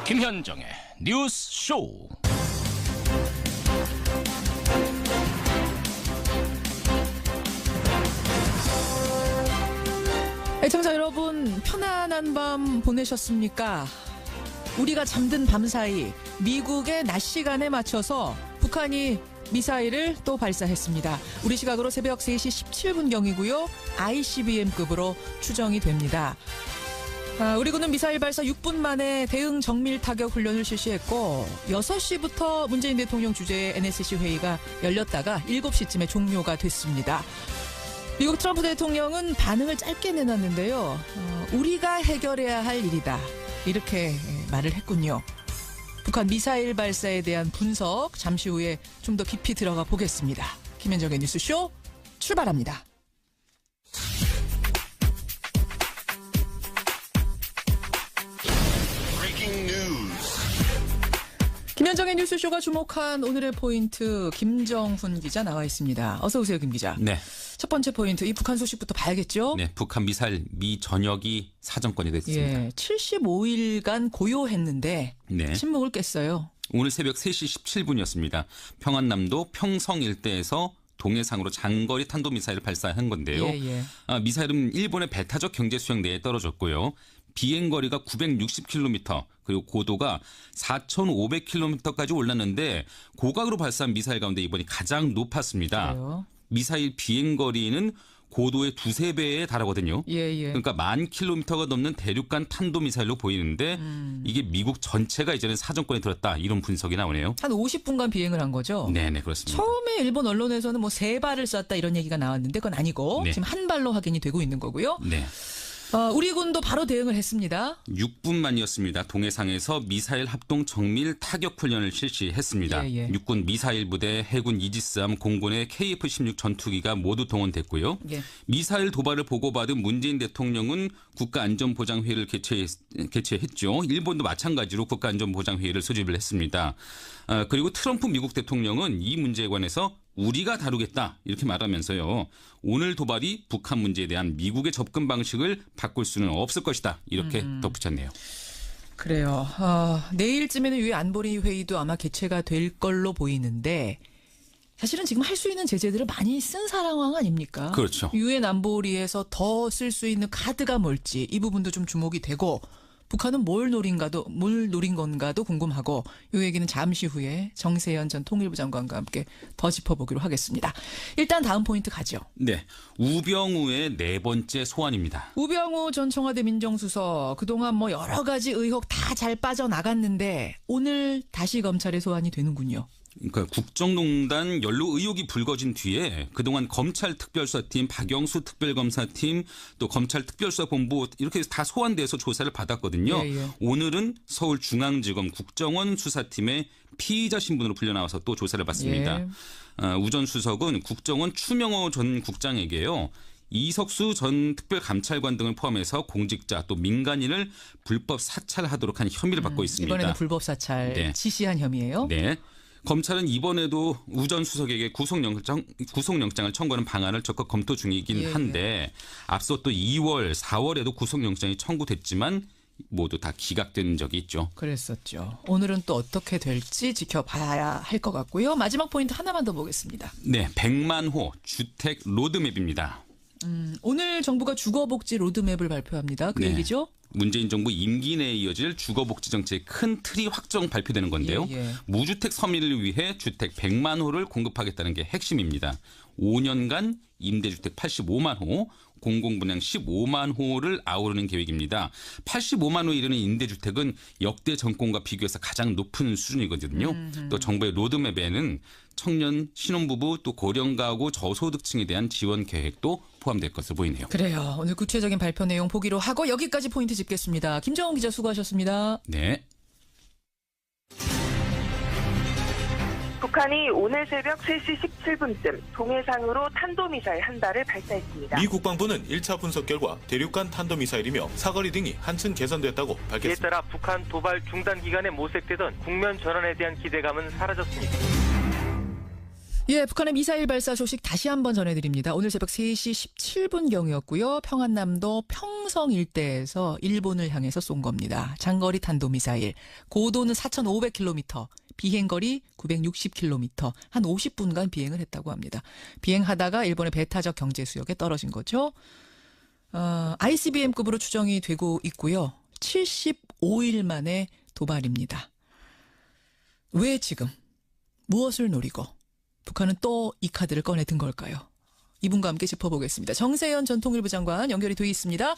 김현정의 뉴스 쇼. 애청자 여러분, 편안한 밤 보내셨습니까? 우리가 잠든 밤사이 미국의 낮 시간에 맞춰서 북한이 미사일을 또 발사했습니다. 우리 시각으로 새벽 3시 17분경이고요. ICBM급으로 추정이 됩니다. 우리 군은 미사일 발사 6분 만에 대응 정밀 타격 훈련을 실시했고 6시부터 문재인 대통령 주재의 NSC 회의가 열렸다가 7시쯤에 종료가 됐습니다. 미국 트럼프 대통령은 반응을 짧게 내놨는데요. 우리가 해결해야 할 일이다. 이렇게 말을 했군요. 북한 미사일 발사에 대한 분석 잠시 후에 좀 더 깊이 들어가 보겠습니다. 김현정의 뉴스쇼 출발합니다. 김현정의 뉴스쇼가 주목한 오늘의 포인트 김정훈 기자 나와 있습니다. 어서 오세요, 김 기자. 네. 첫 번째 포인트, 이 북한 소식부터 봐야겠죠? 네, 북한 미사일 미 전역이 사정권이 됐습니다. 예, 75일간 고요했는데 네. 침묵을 깼어요. 오늘 새벽 3시 17분이었습니다. 평안남도 평성 일대에서 동해상으로 장거리 탄도미사일을 발사한 건데요. 예. 미사일은 일본의 배타적 경제수역 내에 떨어졌고요. 비행거리가 960km 그리고 고도가 4,500km까지 올랐는데 고각으로 발사한 미사일 가운데 이번이 가장 높았습니다. 그래요? 미사일 비행거리는 고도의 2~3배에 달하거든요. 예. 그러니까 10,000km가 넘는 대륙간 탄도미사일로 보이는데 이게 미국 전체가 이제는 사정권에 들었다 이런 분석이 나오네요. 한 50분간 비행을 한 거죠? 네네 그렇습니다. 처음에 일본 언론에서는 뭐 3발을 쐈다 이런 얘기가 나왔는데 그건 아니고 네. 지금 한 발로 확인이 되고 있는 거고요. 네. 우리 군도 바로 대응을 했습니다. 6분 만이었습니다. 동해상에서 미사일 합동 정밀 타격 훈련을 실시했습니다. 예. 육군 미사일 부대, 해군 이지스함, 공군의 KF-16 전투기가 모두 동원됐고요. 예. 미사일 도발을 보고받은 문재인 대통령은 국가안전보장회의를 개최했죠. 일본도 마찬가지로 국가안전보장회의를 소집을 했습니다. 그리고 트럼프 미국 대통령은 이 문제에 관해서 우리가 다루겠다 이렇게 말하면서요. 오늘 도발이 북한 문제에 대한 미국의 접근 방식을 바꿀 수는 없을 것이다 이렇게 덧붙였네요. 그래요. 내일쯤에는 유엔 안보리 회의도 아마 개최가 될 걸로 보이는데 사실은 지금 할 수 있는 제재들을 많이 쓴 상황 아닙니까? 그렇죠. 유엔 안보리에서 더 쓸 수 있는 카드가 뭘지 이 부분도 좀 주목이 되고 북한은 뭘 노린 건가도 궁금하고 이 얘기는 잠시 후에 정세현 전 통일부 장관과 함께 더 짚어보기로 하겠습니다. 일단 다음 포인트 가죠. 네, 우병우의 4번째 소환입니다. 우병우 전 청와대 민정수석 그동안 뭐 여러 가지 의혹 다 잘 빠져나갔는데 오늘 다시 검찰에 소환이 되는군요. 그러니까 국정농단 연루 의혹이 불거진 뒤에 그동안 검찰특별수사팀, 박영수 특별검사팀, 또 검찰특별수사본부 이렇게 다 소환돼서 조사를 받았거든요. 예. 오늘은 서울중앙지검 국정원 수사팀의 피의자 신분으로 불려나와서 또 조사를 받습니다. 우 전 수석은 국정원 추명호 전 국장에게요. 이석수 전 특별감찰관 등을 포함해서 공직자 또 민간인을 불법 사찰하도록 한 혐의를 받고 있습니다. 이번에는 불법 사찰 지시한 혐의예요? 네. 검찰은 이번에도 우 전 수석에게 구속영장을 청구하는 방안을 적극 검토 중이긴 한데 앞서 또 2월, 4월에도 구속영장이 청구됐지만 모두 다 기각된 적이 있죠. 그랬었죠. 오늘은 또 어떻게 될지 지켜봐야 할 것 같고요. 마지막 포인트 하나만 더 보겠습니다. 네, 100만 호 주택 로드맵입니다. 오늘 정부가 주거복지 로드맵을 발표합니다. 그 얘기죠? 문재인 정부 임기 내에 이어질 주거복지 정책의 큰 틀이 확정 발표되는 건데요. 무주택 서민을 위해 주택 100만 호를 공급하겠다는 게 핵심입니다. 5년간 임대주택 85만 호, 공공분양 15만 호를 아우르는 계획입니다. 85만 호에 이르는 임대주택은 역대 정권과 비교해서 가장 높은 수준이거든요. 또 정부의 로드맵에는 청년, 신혼부부 또 고령가구 저소득층에 대한 지원 계획도 포함될 것으로 보이네요. 그래요. 오늘 구체적인 발표 내용 보기로 하고 여기까지 포인트 짚겠습니다. 김정훈 기자 수고하셨습니다. 네. 북한이 오늘 새벽 3시 17분쯤 동해상으로 탄도미사일 한 발을 발사했습니다. 미 국방부는 1차 분석 결과 대륙간 탄도미사일이며 사거리 등이 한층 개선됐다고 밝혔습니다. 이에 따라 북한 도발 중단 기간에 모색되던 국면 전환에 대한 기대감은 사라졌습니다. 예, 북한의 미사일 발사 소식 다시 한번 전해드립니다. 오늘 새벽 3시 17분경이었고요. 평안남도 평성 일대에서 일본을 향해서 쏜 겁니다. 장거리 탄도미사일. 고도는 4,500km, 비행거리 960km, 한 50분간 비행을 했다고 합니다. 비행하다가 일본의 배타적 경제수역에 떨어진 거죠. ICBM급으로 추정이 되고 있고요. 75일 만에 도발입니다. 왜 지금? 무엇을 노리고? 북한은 또 이 카드를 꺼내든 걸까요? 이분과 함께 짚어보겠습니다. 정세현 전통일부 장관 연결이 돼 있습니다.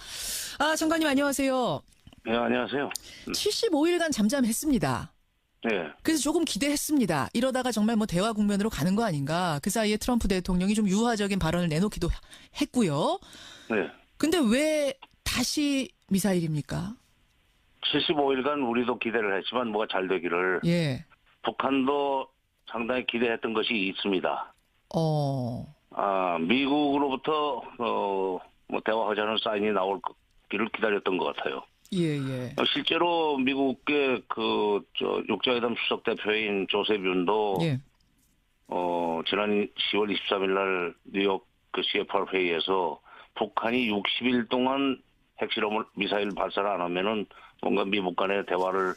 장관님 안녕하세요. 네, 안녕하세요. 75일간 잠잠했습니다. 네. 그래서 조금 기대했습니다. 이러다가 정말 뭐 대화 국면으로 가는 거 아닌가. 그 사이에 트럼프 대통령이 좀 유화적인 발언을 내놓기도 했고요. 네. 근데 왜 다시 미사일입니까? 75일간 우리도 기대를 했지만 뭐가 잘 되기를. 예. 북한도 상당히 기대했던 것이 있습니다. 미국으로부터 뭐 대화하자는 사인이 나올기를 기다렸던 것 같아요. 예. 실제로 미국의 육자회담 수석 대표인 조셉 윤도 예. 지난 10월 23일 날 뉴욕 그 CFR 회의에서 북한이 60일 동안 핵실험을 미사일 발사를 안 하면은 뭔가 미국 간의 대화를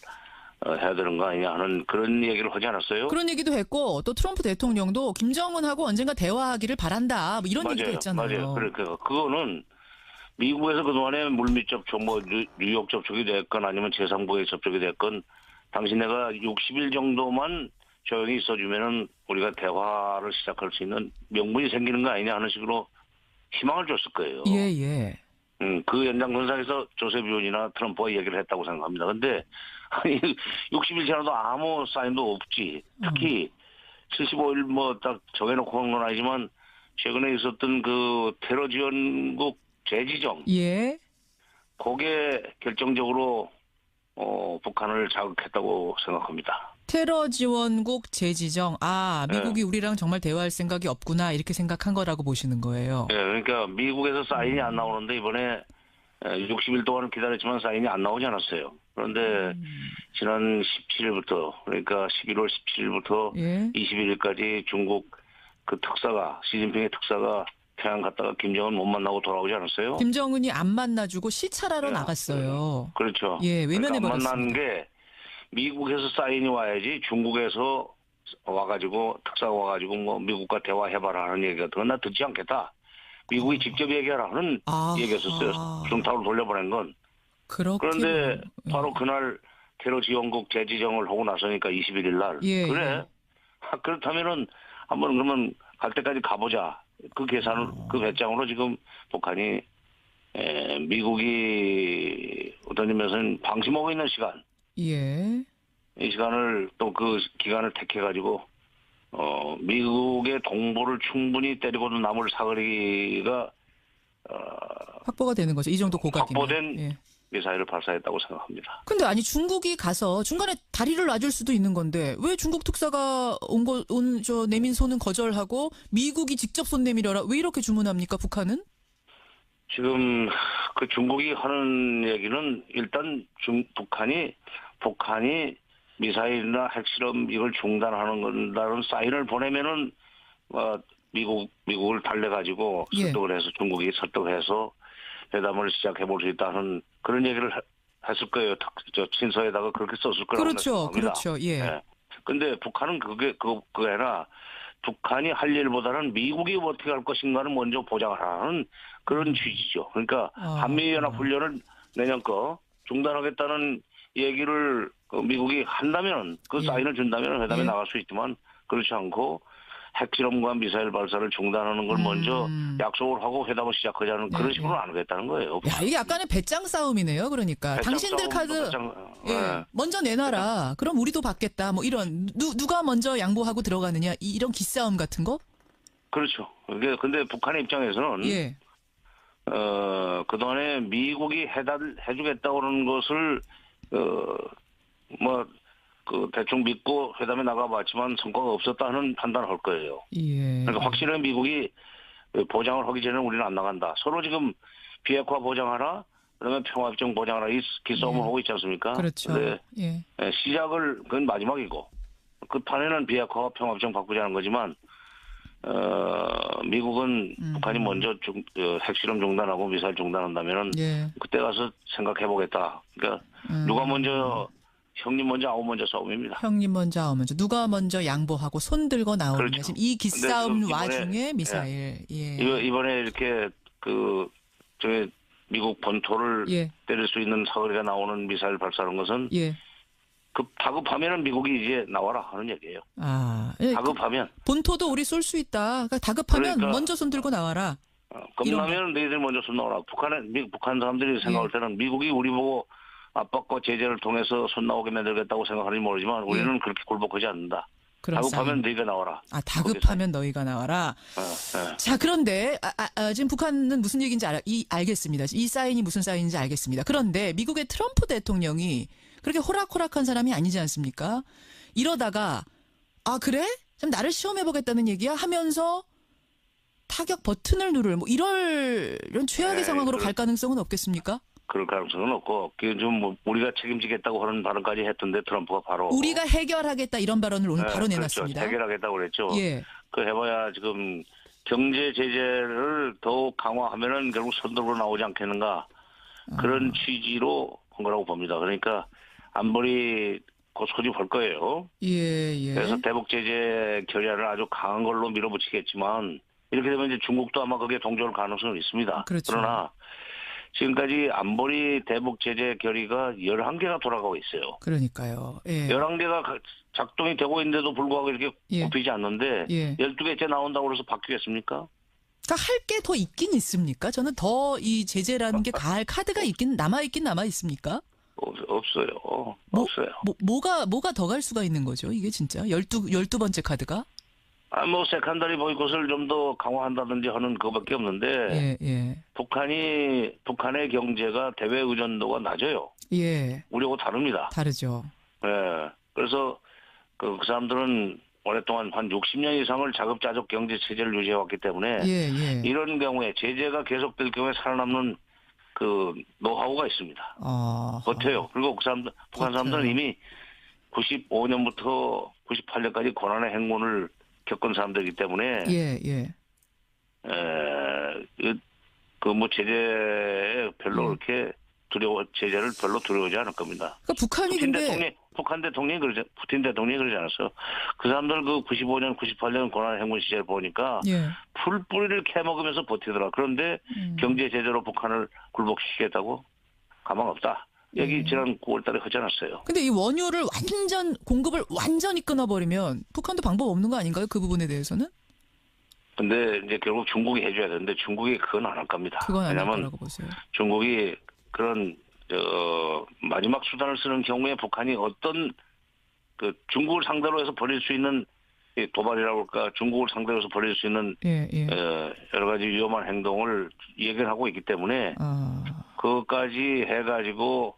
해야 되는 거 아니냐 하는 그런 얘기를 하지 않았어요? 그런 얘기도 했고 또 트럼프 대통령도 김정은하고 언젠가 대화하기를 바란다. 뭐 이런 얘기도 했잖아요. 맞아요. 그러니까 그거는 미국에서 그동안에 물밑 접촉, 뭐 뉴욕 접촉이 됐건 아니면 제3국의 접촉이 됐건 당신네가 60일 정도만 조용히 있어주면은 우리가 대화를 시작할 수 있는 명분이 생기는 거 아니냐 하는 식으로 희망을 줬을 거예요. 예. 그 연장선상에서 조셉 윤이나 트럼프가 얘기를 했다고 생각합니다. 근데 아니 60일 지나도 아무 사인도 없지. 특히 75일 뭐 딱 정해놓고 한 건 아니지만 최근에 있었던 그 테러 지원국 재지정. 예. 그게 결정적으로 북한을 자극했다고 생각합니다. 테러 지원국 재지정. 미국이 우리랑 정말 대화할 생각이 없구나 이렇게 생각한 거라고 보시는 거예요. 네, 그러니까 미국에서 사인이 안 나오는데 이번에 60일 동안 기다렸지만 사인이 안 나오지 않았어요. 그런데 지난 17일부터 그러니까 11월 17일부터 예. 21일까지 중국 그 특사가 시진핑의 특사가 평양 갔다가 김정은 못 만나고 돌아오지 않았어요? 김정은이 안 만나주고 시찰하러 나갔어요. 그렇죠. 예, 외면해 그러니까 안 버렸습니다. 만나는 게 미국에서 사인이 와야지 중국에서 와가지고 특사가 와가지고 뭐 미국과 대화해봐라 하는 얘기가 나 듣지 않겠다. 미국이 직접 얘기하라 하는 얘기였었어요. 중탑을 돌려보낸 건. 그런데 바로 그날 테러 지원국 재지정을 하고 나서니까 21일 날. 예, 그래. 그렇다면은 한번 그러면 갈 때까지 가보자. 그 계산을 그 배짱으로 지금 북한이 미국이 어떤 의미에서는 방심하고 있는 시간. 예. 이 시간을 또 그 기간을 택해가지고 미국의 동부를 충분히 때리고도 남을 사거리가 확보가 되는 거죠. 이 정도 고각이면. 확보된 미사일을 발사했다고 생각합니다. 근데 아니 중국이 가서 중간에 다리를 놔줄 수도 있는 건데 왜 중국 특사가 내민 손은 거절하고 미국이 직접 손 내밀어라 왜 이렇게 주문합니까 북한은? 지금 그 중국이 하는 얘기는 일단 북한이 미사일이나 핵실험 이걸 중단하는 건다는 사인을 보내면은 미국을 달래가지고 설득을 해서 중국이 설득해서 회담을 시작해 볼 수 있다는 그런 얘기를 했을 거예요. 친서에다가 그렇게 썼을 거라고 생각합니다. 그렇죠. 예. 네. 근데 북한은 그게 아니라 북한이 할 일보다는 미국이 어떻게 할 것인가를 먼저 보장하라는 그런 취지죠. 그러니까 한미연합훈련을 내년 거 중단하겠다는 얘기를 미국이 한다면 그 사인을 준다면 회담에 나갈 수 있지만 그렇지 않고 핵실험과 미사일 발사를 중단하는 걸 먼저 약속을 하고 회담을 시작하자는 그런 식으로는 안 하겠다는 거예요. 이게 약간의 배짱 싸움이네요. 그러니까 당신들 카드 먼저 내놔라. 그럼 우리도 받겠다. 뭐 이런 누가 먼저 양보하고 들어가느냐 이런 기싸움 같은 거? 그렇죠. 근데 북한의 입장에서는 그동안에 미국이 해주겠다고 그러는 것을 대충 믿고 회담에 나가봤지만 성과가 없었다는 판단을 할 거예요. 그러니까 확실히 미국이 보장을 하기 전에 우리는 안 나간다. 서로 지금 비핵화 보장하라, 그다음에 평화협정 보장하라 이 기싸움을 하고 있지 않습니까? 그렇죠. 시작을 그건 마지막이고 그 판에는 비핵화와 평화협정 바꾸자는 거지만 미국은 북한이 먼저 핵실험 중단하고 미사일 중단한다면은 예. 그때 가서 생각해 보겠다. 그러니까 누가 먼저 형님 먼저 아우 먼저 싸움입니다. 형님 먼저 아우 먼저 누가 먼저 양보하고 손 들고 나오느냐. 그렇죠. 지금 이 기싸움 근데 와중에 미사일. 예. 이번에 이렇게 저기 미국 본토를 예. 때릴 수 있는 사거리가 나오는 미사일 발사하는 것은 예. 다급하면은 미국이 이제 나와라 하는 얘기예요. 아, 예. 다급하면 본토도 우리 쏠 수 있다. 그러니까 다급하면 그러니까, 먼저 손 들고 나와라. 겁나면 너희들 먼저 손 나와라. 북한 사람들이 생각할 때는 미국이 우리 보고 압박과 제재를 통해서 손 나오게 만들겠다고 생각하는지 모르지만 우리는 그렇게 굴복하지 않는다. 다급하면 너희가 나와라. 아, 다급하면 너희가 나와라. 자, 그런데 지금 북한은 무슨 얘기인지 알겠습니다. 이 사인이 무슨 사인인지 알겠습니다. 그런데 미국의 트럼프 대통령이 그렇게 호락호락한 사람이 아니지 않습니까? 이러다가 아 그래? 좀 나를 시험해보겠다는 얘기야? 하면서 타격 버튼을 누를 이런 최악의 상황으로 갈 가능성은 없겠습니까? 그럴 가능성은 없고 좀 우리가 책임지겠다고 하는 발언까지 했던데 트럼프가 바로 우리가 해결하겠다 이런 발언을 오늘 바로 내놨습니다. 그렇죠. 해결하겠다고 그랬죠. 예. 해봐야 지금 경제 제재를 더욱 강화하면은 결국 손들고 나오지 않겠는가 그런 취지로 한 거라고 봅니다. 그러니까 안보리 곧 소집할 거예요. 예. 그래서 대북 제재 결의안을 아주 강한 걸로 밀어붙이겠지만 이렇게 되면 이제 중국도 아마 거기에 동조할 가능성은 있습니다. 그렇죠. 그러나 지금까지 안보리 대북 제재 결의가 11개가 돌아가고 있어요. 그러니까요. 예. 11개가 작동이 되고 있는데도 불구하고 이렇게 꼽히지 않는데 12개째 나온다고 해서 바뀌겠습니까? 그러니까 할 게 더 있긴 있습니까? 저는 더 이 제재라는 게 가할 카드가 남아 있습니까? 없어요. 없어요. 뭐가 더 갈 수가 있는 거죠? 이게 진짜 12번째 카드가? 세컨더리 보이콧을 좀 더 강화한다든지 하는 그거밖에 없는데 북한의 경제가 대외 의존도가 낮아요. 예. 우리하고 다릅니다. 다르죠. 예. 그래서 그 사람들은 오랫동안 한 60년 이상을 자급자족 경제 체제를 유지해왔기 때문에 이런 경우에 제재가 계속될 경우에 살아남는 그 노하우가 있습니다. 버텨요. 그리고 북한 사람들은 이미 95년부터 98년까지 고난의 행군을 겪은 사람들이기 때문에 제재에 별로 그렇게 제재를 별로 두려워하지 않을 겁니다. 그러니까 북한이 북한 대통령이 푸틴 대통령이 그러지 않았어요. 그 사람들 95년, 98년 고난 행군 시절 보니까 풀뿌리를 캐먹으면서 버티더라. 그런데 경제 제재로 북한을 굴복시키겠다고 가망 없다. 여기 지난 9월달에 하지 않았어요. 근데 이 원유를 공급을 완전히 끊어버리면 북한도 방법 없는 거 아닌가요? 그 부분에 대해서는? 근데 이제 결국 중국이 해줘야 되는데 중국이 그건 안 할 겁니다. 그건 안 할 거라고 보세요. 중국이 그런 마지막 수단을 쓰는 경우에 북한이 어떤 중국을 상대로 해서 벌일 수 있는 도발이라고 할까 중국을 상대로 해서 벌일 수 있는 여러 가지 위험한 행동을 예견하고 있기 때문에 그것까지 해가지고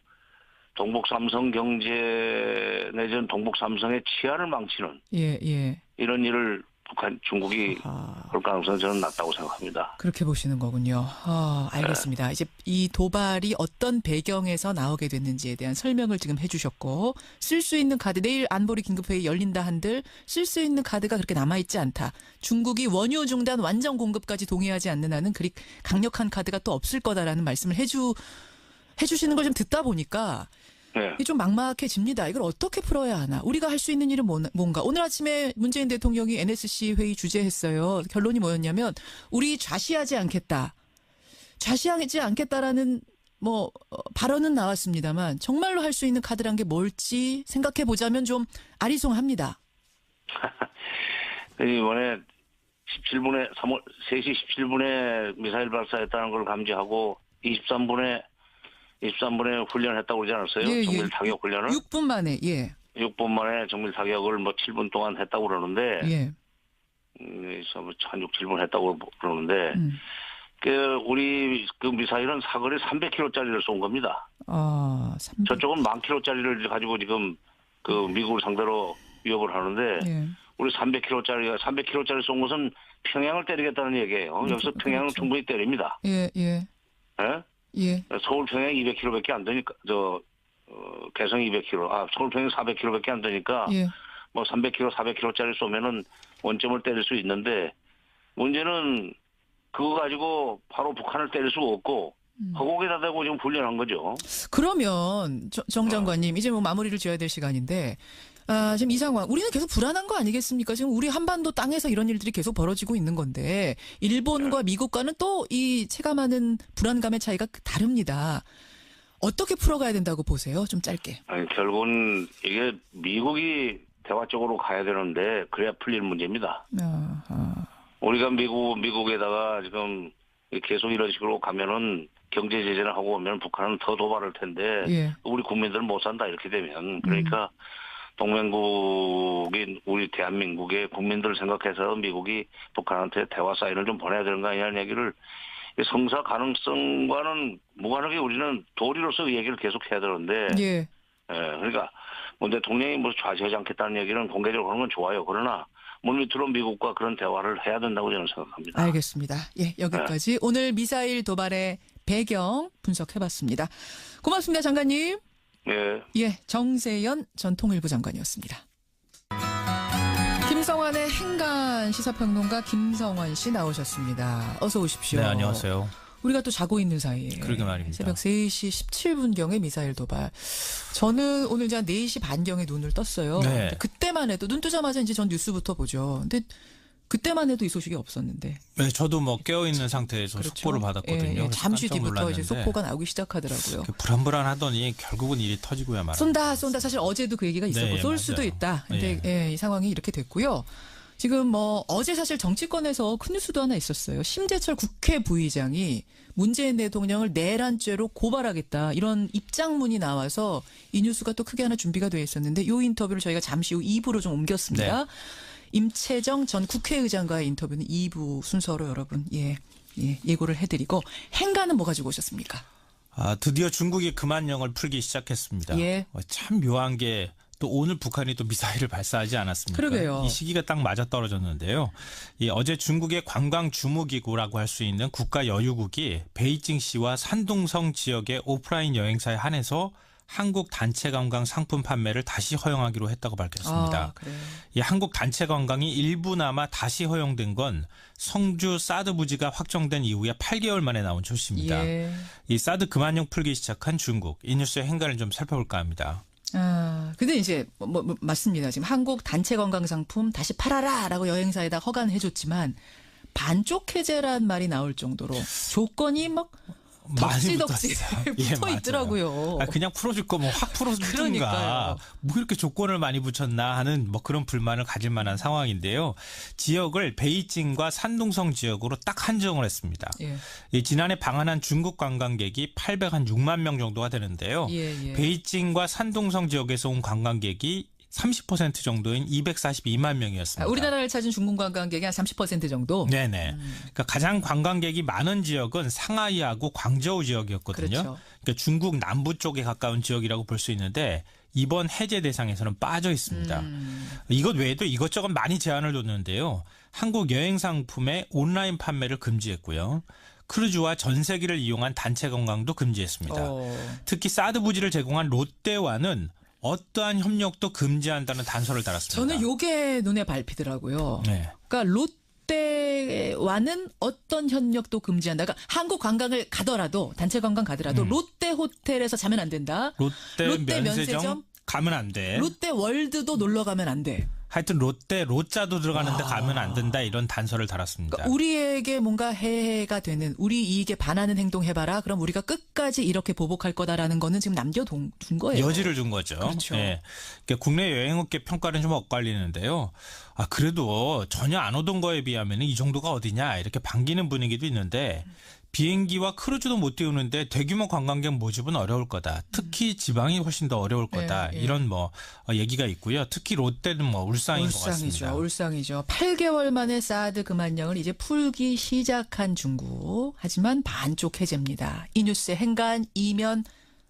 동북삼성 경제 내지는 동북삼성의 치안을 망치는 이런 일을 중국이 볼 가능성은 저는 낮다고 생각합니다. 그렇게 보시는 거군요. 알겠습니다. 이제 이 도발이 어떤 배경에서 나오게 됐는지에 대한 설명을 지금 해주셨고 쓸 수 있는 카드 내일 안보리 긴급회의 열린다 한들 쓸 수 있는 카드가 그렇게 남아있지 않다. 중국이 원유 중단 완전 공급까지 동의하지 않는 한은 그리 강력한 카드가 또 없을 거다라는 말씀을 해주시는 걸 좀 듣다 보니까 이게 좀 막막해집니다. 이걸 어떻게 풀어야 하나? 우리가 할 수 있는 일은 뭔가? 오늘 아침에 문재인 대통령이 NSC 회의 주재했어요. 결론이 뭐였냐면 우리 좌시하지 않겠다. 좌시하지 않겠다라는 발언은 나왔습니다만 정말로 할 수 있는 카드란 게 뭘지 생각해 보자면 좀 아리송합니다. 이번에 3시 17분에 미사일 발사했다는 걸 감지하고 23분에 훈련했다고 그러지 않았어요? 정밀 타격 훈련을? 6분 만에, 6분 만에 정밀 타격을 7분 동안 했다고 그러는데, 한 6, 7분 했다고 그러는데, 우리 그 미사일은 사거리 300km짜리를 쏜 겁니다. 300. 저쪽은 10,000km짜리를 가지고 지금 그 미국을 상대로 위협을 하는데, 우리 300km짜리 쏜 것은 평양을 때리겠다는 얘기예요. 여기서 평양은 충분히 때립니다. 서울 평양 200km밖에 안 되니까 개성 200km, 서울 평양 400km밖에 안 되니까 300km, 400km짜리 쏘면은 원점을 때릴 수 있는데 문제는 그거 가지고 바로 북한을 때릴 수가 없고 허공에다 대고 지금 훈련한 거죠. 그러면 정 장관님 이제 뭐 마무리를 지어야 될 시간인데 지금 이 상황 우리는 계속 불안한 거 아니겠습니까? 지금 우리 한반도 땅에서 이런 일들이 계속 벌어지고 있는 건데 일본과 미국과는 또 이 체감하는 불안감의 차이가 다릅니다. 어떻게 풀어가야 된다고 보세요? 좀 짧게. 아니, 결국은 이게 미국이 대화 쪽으로 가야 되는데 그래야 풀릴 문제입니다. 우리가 미국에다가 지금 계속 이런 식으로 가면은 경제 제재를 하고 오면 북한은 더 도발할 텐데 예. 우리 국민들은 못 산다 이렇게 되면 그러니까 동맹국인 우리 대한민국의 국민들을 생각해서 미국이 북한한테 대화 사인을 좀 보내야 되는 거 아니냐는 얘기를 성사 가능성과는 무관하게 우리는 도리로서 얘기를 계속 해야 되는데 예. 그러니까 뭐 대통령이 뭐 좌지하지 않겠다는 얘기는 공개적으로 하는 건 좋아요. 그러나 물밑으로 미국과 그런 대화를 해야 된다고 저는 생각합니다. 알겠습니다. 예, 여기까지 오늘 미사일 도발의 배경 분석해봤습니다. 고맙습니다, 장관님. 예, 정세현 전 통일부 장관이었습니다. 김성환의 행간 시사평론가 김성환 씨 나오셨습니다. 어서 오십시오. 네, 안녕하세요. 우리가 또 자고 있는 사이에 그러게 말입니다. 새벽 3시 17분경에 미사일 도발. 저는 오늘 이제 한 4시 반경에 눈을 떴어요. 네. 그때만 해도 눈 뜨자마자 이제 전 뉴스부터 보죠. 근데 그때만 해도 이 소식이 없었는데. 네, 저도 뭐 깨어있는 상태에서 그렇죠. 속보를 받았거든요. 예, 잠시 뒤부터 놀랐는데. 이제 속보가 나오기 시작하더라고요. 불안불안하더니 결국은 일이 터지고야 말았습니다. 쏜다. 사실 어제도 그 얘기가 있었고 네, 쏠 맞아요. 수도 있다. 근데 이 상황이 이렇게 됐고요. 지금 뭐 어제 사실 정치권에서 큰 뉴스도 하나 있었어요. 심재철 국회 부의장이 문재인 대통령을 내란죄로 고발하겠다. 이런 입장문이 나와서 이 뉴스가 또 크게 하나 준비가 돼 있었는데 이 인터뷰를 저희가 잠시 후 2부로 좀 옮겼습니다. 네. 임채정 전 국회의장과의 인터뷰는 2부 순서로 여러분 예고를 해드리고 행간은 뭐 가지고 오셨습니까? 드디어 중국이 금한령을 풀기 시작했습니다. 예. 참 묘한 게 또 오늘 북한이 또 미사일을 발사하지 않았습니까? 그러게요. 이 시기가 딱 맞아떨어졌는데요. 어제 중국의 관광주무기구라고 할 수 있는 국가여유국이 베이징시와 산둥성 지역의 오프라인 여행사에 한해서 한국 단체 관광 상품 판매를 다시 허용하기로 했다고 밝혔습니다. 그래요. 이 한국 단체 관광이 일부나마 다시 허용된 건 성주 사드 부지가 확정된 이후에 8개월 만에 나온 조치입니다. 예. 이 사드 금한령 풀기 시작한 중국. 이 뉴스의 행간을 좀 살펴볼까 합니다. 근데 이제 뭐 맞습니다. 지금 한국 단체 관광 상품 다시 팔아라라고 여행사에다 허가해줬지만 반쪽 해제란 말이 나올 정도로 조건이 막 덕지덕지 붙어 있더라고요. 그냥 풀어줄 거면 확 풀어주든가 뭐 이렇게 조건을 많이 붙였나 하는 뭐 그런 불만을 가질 만한 상황인데요. 지역을 베이징과 산둥성 지역으로 딱 한정을 했습니다. 예. 지난해 방한한 중국 관광객이 806만 명 정도가 되는데요. 예. 베이징과 산둥성 지역에서 온 관광객이 30% 정도인 242만 명이었습니다. 우리나라를 찾은 중국 관광객이 한 30% 정도? 네네. 그러니까 가장 관광객이 많은 지역은 상하이하고 광저우 지역이었거든요. 그렇죠. 그러니까 중국 남부 쪽에 가까운 지역이라고 볼 수 있는데 이번 해제 대상에서는 빠져 있습니다. 이것 외에도 이것저것 많이 제한을 뒀는데요. 한국 여행 상품의 온라인 판매를 금지했고요. 크루즈와 전세기를 이용한 단체 관광도 금지했습니다. 특히 사드 부지를 제공한 롯데와는 어떠한 협력도 금지한다는 단서를 달았습니다. 저는 요게 눈에 밟히더라고요. 네. 그러니까 롯데와는 어떤 협력도 금지한다. 그러니까 한국 관광을 가더라도 단체 관광 가더라도 롯데 호텔에서 자면 안 된다. 롯데 면세점 가면 안 돼. 롯데 월드도 놀러 가면 안 돼. 하여튼 롯데 로자도 들어가는데 가면 안 된다 이런 단서를 달았습니다. 그러니까 우리에게 뭔가 해가 되는 우리 이익에 반하는 행동 해봐라. 그럼 우리가 끝까지 이렇게 보복할 거다라는 거는 지금 남겨둔 거예요. 여지를 준 거죠. 그렇죠. 네. 그러니까 국내 여행업계 평가는 좀 엇갈리는데요. 그래도 전혀 안 오던 거에 비하면 이 정도가 어디냐 이렇게 반기는 분위기도 있는데 비행기와 크루즈도 못 띄우는데 대규모 관광객 모집은 어려울 거다. 특히 지방이 훨씬 더 어려울 거다. 이런 뭐 얘기가 있고요. 특히 롯데는 뭐 울상인 것 같습니다. 울상이죠. 8개월 만에 사드 금한령을 이제 풀기 시작한 중국. 하지만 반쪽 해제입니다. 이 뉴스의 행간 이면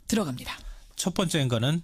들어갑니다. 첫 번째 행간은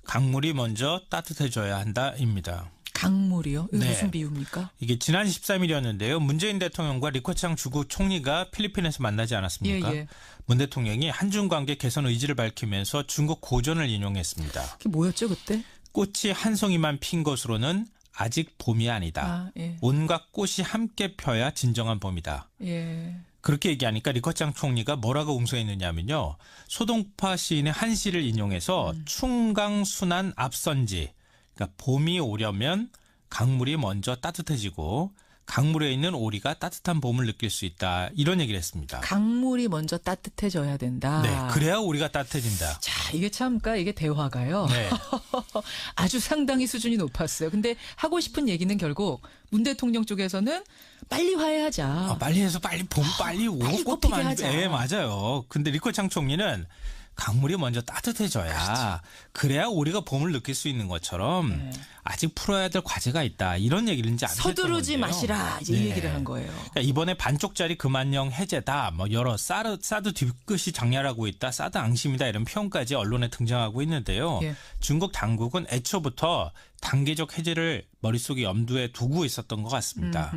강물이 먼저 따뜻해져야 한다입니다. 강물이요? 이거 네. 무슨 비유입니까? 이게 지난 13일이었는데요. 문재인 대통령과 리커창 주국 총리가 필리핀에서 만나지 않았습니까? 예. 문 대통령이 한중 관계 개선 의지를 밝히면서 중국 고전을 인용했습니다. 그게 뭐였죠 그때? 꽃이 한 송이만 핀 것으로는 아직 봄이 아니다. 예. 온갖 꽃이 함께 펴야 진정한 봄이다. 예. 그렇게 얘기하니까 리커창 총리가 뭐라고 웅성했느냐면요. 소동파 시인의 한 시를 인용해서 충강순한 앞선지. 그러니까 봄이 오려면 강물이 먼저 따뜻해지고 강물에 있는 오리가 따뜻한 봄을 느낄 수 있다. 이런 얘기를 했습니다. 강물이 먼저 따뜻해져야 된다. 네, 그래야 오리가 따뜻해진다. 자, 이게 참, 그러니까 이게 대화가요. 네. 아주 상당히 수준이 높았어요. 근데 하고 싶은 얘기는 결국 문 대통령 쪽에서는 빨리 화해하자. 빨리 해서 빨리 봄 빨리 오고 빨리 꽃도 꽃피게 많이. 하자. 네, 맞아요. 근데 리커창 총리는 강물이 먼저 따뜻해져야 그래야 우리가 봄을 느낄 수 있는 것처럼 네. 아직 풀어야 될 과제가 있다. 이런 얘기를 이제 안 서두르지 했던 건데요. 마시라. 이제 이 얘기를 한 거예요. 그러니까 이번에 반쪽짜리 금한령 해제다. 뭐 여러 사드 뒤끝이 장렬하고 있다. 사드 앙심이다. 이런 표현까지 언론에 등장하고 있는데요. 예. 중국 당국은 애초부터 단계적 해제를 머릿속에 염두에 두고 있었던 것 같습니다.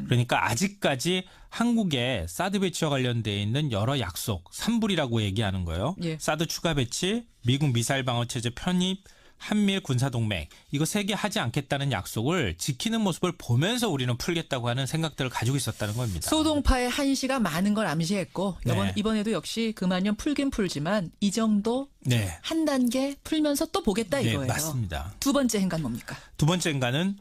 그러니까 아직까지 한국의 사드 배치와 관련돼 있는 여러 약속, 3불이라고 얘기하는 거예요. 예. 사드 추가 배치, 미국 미사일 방어 체제 편입, 한미일 군사동맹 이거 세 개 하지 않겠다는 약속을 지키는 모습을 보면서 우리는 풀겠다고 하는 생각들을 가지고 있었다는 겁니다. 소동파의 한시가 많은 걸 암시했고 네. 이번에도 역시 금한년 풀긴 풀지만 이 정도 네. 한 단계 풀면서 또 보겠다 네, 이거예요. 맞습니다. 두 번째 행간 뭡니까? 두 번째 인간은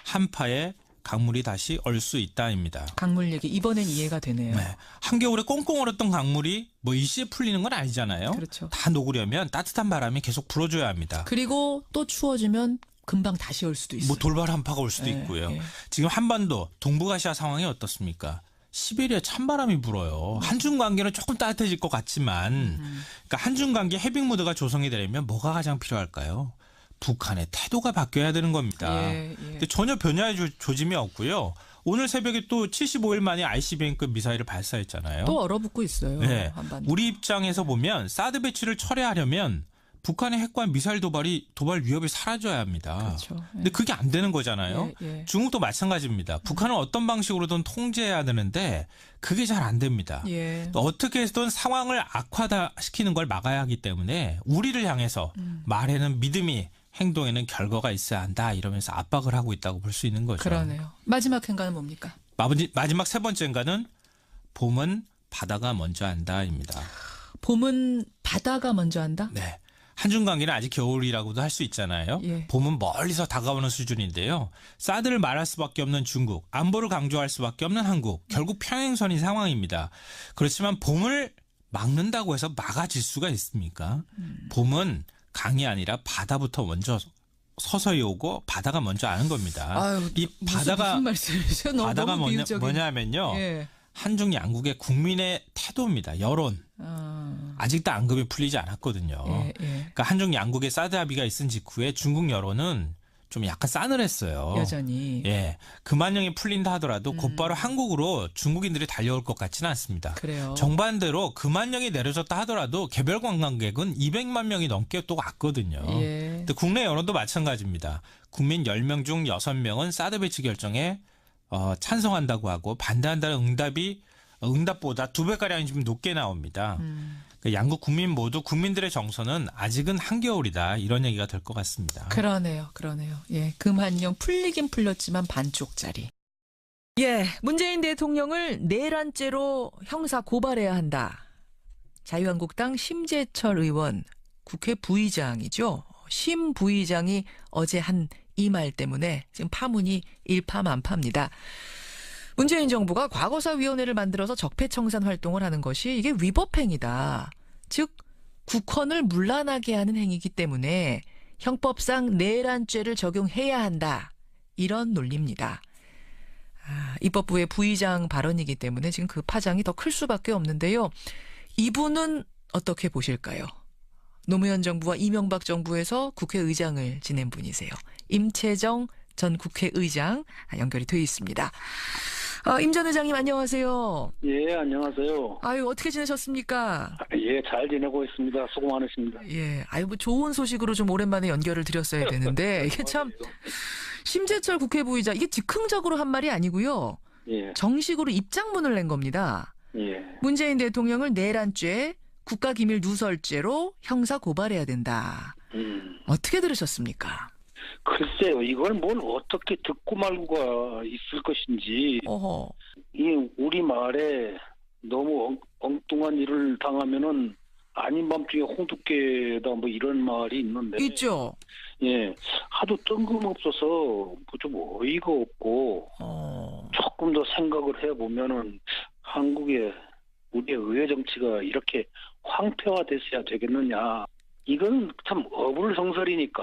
한파에 강물이 다시 얼 수 있다입니다. 강물 얘기 이번엔 이해가 되네요. 네. 한겨울에 꽁꽁 얼었던 강물이 뭐 일시에 풀리는 건 아니잖아요. 그렇죠. 다 녹으려면 따뜻한 바람이 계속 불어줘야 합니다. 그리고 또 추워지면 금방 다시 올 수도 있어요. 뭐 돌발 한파가 올 수도 네, 있고요. 네. 지금 한반도 동북아시아 상황이 어떻습니까? 시베리아 찬바람이 불어요. 한중 관계는 조금 따뜻해질 것 같지만 그러니까 한중 관계 해빙 모드가 조성이 되려면 뭐가 가장 필요할까요? 북한의 태도가 바뀌어야 되는 겁니다. 예, 예. 근데 전혀 변화의 조짐이 없고요. 오늘 새벽에 또 75일 만에 ICBM급 미사일을 발사했잖아요. 또 얼어붙고 있어요. 네. 한반도. 우리 입장에서 보면 사드 배치를 철회하려면 북한의 핵과 미사일 도발 위협이 사라져야 합니다. 그렇죠. 예. 근데 그게 안 되는 거잖아요. 예, 예. 중국도 마찬가지입니다. 북한은 어떤 방식으로든 통제해야 되는데 그게 잘 안 됩니다. 예. 어떻게 해서든 상황을 악화시키는 걸 막아야 하기 때문에 우리를 향해서 말에는 믿음이 행동에는 결과가 있어야 한다 이러면서 압박을 하고 있다고 볼 수 있는 거죠. 그러네요. 마지막 행간은 뭡니까? 마지막 세 번째인가는 봄은 바다가 먼저 한다입니다. 봄은 바다가 먼저 한다? 네. 한중 관계는 아직 겨울이라고도 할 수 있잖아요. 예. 봄은 멀리서 다가오는 수준인데요. 사드를 말할 수밖에 없는 중국, 안보를 강조할 수밖에 없는 한국, 결국 평행선인 상황입니다. 그렇지만 봄을 막는다고 해서 막아질 수가 있습니까? 봄은 강이 아니라 바다부터 먼저 서서히 오고 바다가 먼저 아는 겁니다. 아유, 이 바다가 무슨 말씀이세요? 바다가 너무 비유적인. 뭐냐면요. 예. 한중 양국의 국민의 태도입니다. 여론. 아직도 앙금이 풀리지 않았거든요. 예, 예. 그러니까 한중 양국의 사드 합의가 있은 직후에 중국 여론은 좀 약간 싸늘했어요. 여전히. 예, 금한령이 풀린다 하더라도 곧바로 한국으로 중국인들이 달려올 것 같지는 않습니다. 그래요. 정반대로 금한령이 내려졌다 하더라도 개별 관광객은 200만 명이 넘게 또 왔거든요. 예. 근데 국내 여론도 마찬가지입니다. 국민 10명 중 6명은 사드 배치 결정에 찬성한다고 하고 반대한다는 응답보다 2배가량이 좀 높게 나옵니다. 그러니까 양국 국민 모두 국민들의 정서는 아직은 한겨울이다 이런 얘기가 될 것 같습니다. 그러네요. 예, 금한령 풀리긴 풀렸지만 반쪽짜리. 예, 문재인 대통령을 내란죄로 형사 고발해야 한다. 자유한국당 심재철 의원, 국회 부의장이죠. 심 부의장이 어제 한 이 말 때문에 지금 파문이 일파만파입니다. 문재인 정부가 과거사위원회를 만들어서 적폐청산 활동을 하는 것이 이게 위법행위다. 즉 국헌을 문란하게 하는 행위이기 때문에 형법상 내란죄를 적용해야 한다. 이런 논리입니다. 입법부의 부의장 발언이기 때문에 지금 그 파장이 더 클 수밖에 없는데요. 이분은 어떻게 보실까요? 노무현 정부와 이명박 정부에서 국회의장을 지낸 분이세요. 임채정 전 국회의장 연결이 돼 있습니다. 임 전 의장님 안녕하세요. 예, 안녕하세요. 아유, 어떻게 지내셨습니까? 예, 잘 지내고 있습니다. 수고 많으십니다. 예, 아유, 뭐 좋은 소식으로 좀 오랜만에 연결을 드렸어야 되는데 이게 참 심재철 국회부의장 이게 즉흥적으로 한 말이 아니고요. 예. 정식으로 입장문을 낸 겁니다. 예. 문재인 대통령을 내란죄, 국가기밀 누설죄로 형사 고발해야 된다. 어떻게 들으셨습니까? 글쎄요, 이걸 뭘 어떻게 듣고 말고가 있을 것인지. 어허. 이 우리 말에 너무 엉뚱한 일을 당하면은 아닌 밤중에 홍두깨다 뭐 이런 말이 있는데. 있죠. 예, 하도 뜬금없어서 뭐 좀 어이가 없고 조금 더 생각을 해보면은 한국의 우리의 의회 정치가 이렇게 황폐화됐어야 되겠느냐. 이건 참 어불성설이니까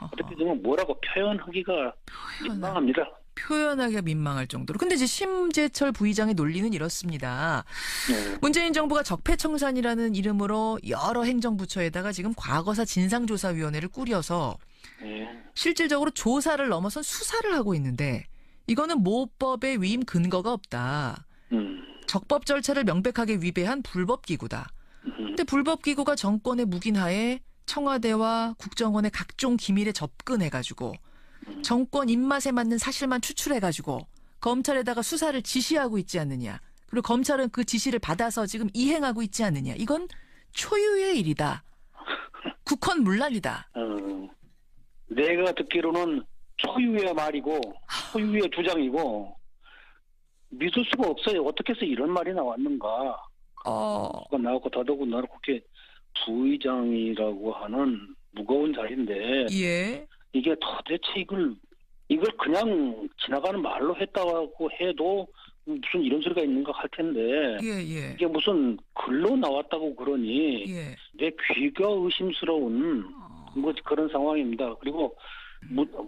어떻게 좀 뭐라고 표현하기가 민망합니다. 표현하기가 민망할 정도로. 근데 이제 심재철 부의장의 논리는 이렇습니다. 문재인 정부가 적폐청산이라는 이름으로 여러 행정부처에다가 지금 과거사 진상조사위원회를 꾸려서 실질적으로 조사를 넘어선 수사를 하고 있는데 이거는 모법의 위임 근거가 없다. 적법 절차를 명백하게 위배한 불법기구다. 근데 불법기구가 정권의 묵인하에 청와대와 국정원의 각종 기밀에 접근해가지고 정권 입맛에 맞는 사실만 추출해가지고 검찰에다가 수사를 지시하고 있지 않느냐. 그리고 검찰은 그 지시를 받아서 지금 이행하고 있지 않느냐. 이건 초유의 일이다. 국헌문란이다. 내가 듣기로는 초유의 말이고 초유의 주장이고 믿을 수가 없어요. 어떻게 해서 이런 말이 나왔는가. 나왔고 더더군다나 국회 부의장이라고 하는 무거운 자리인데 예. 이게 도대체 이걸 그냥 지나가는 말로 했다고 해도 무슨 이런 소리가 있는가 할 텐데 이게 무슨 글로 나왔다고 그러니 내 귀가 의심스러운 뭐 그런 상황입니다. 그리고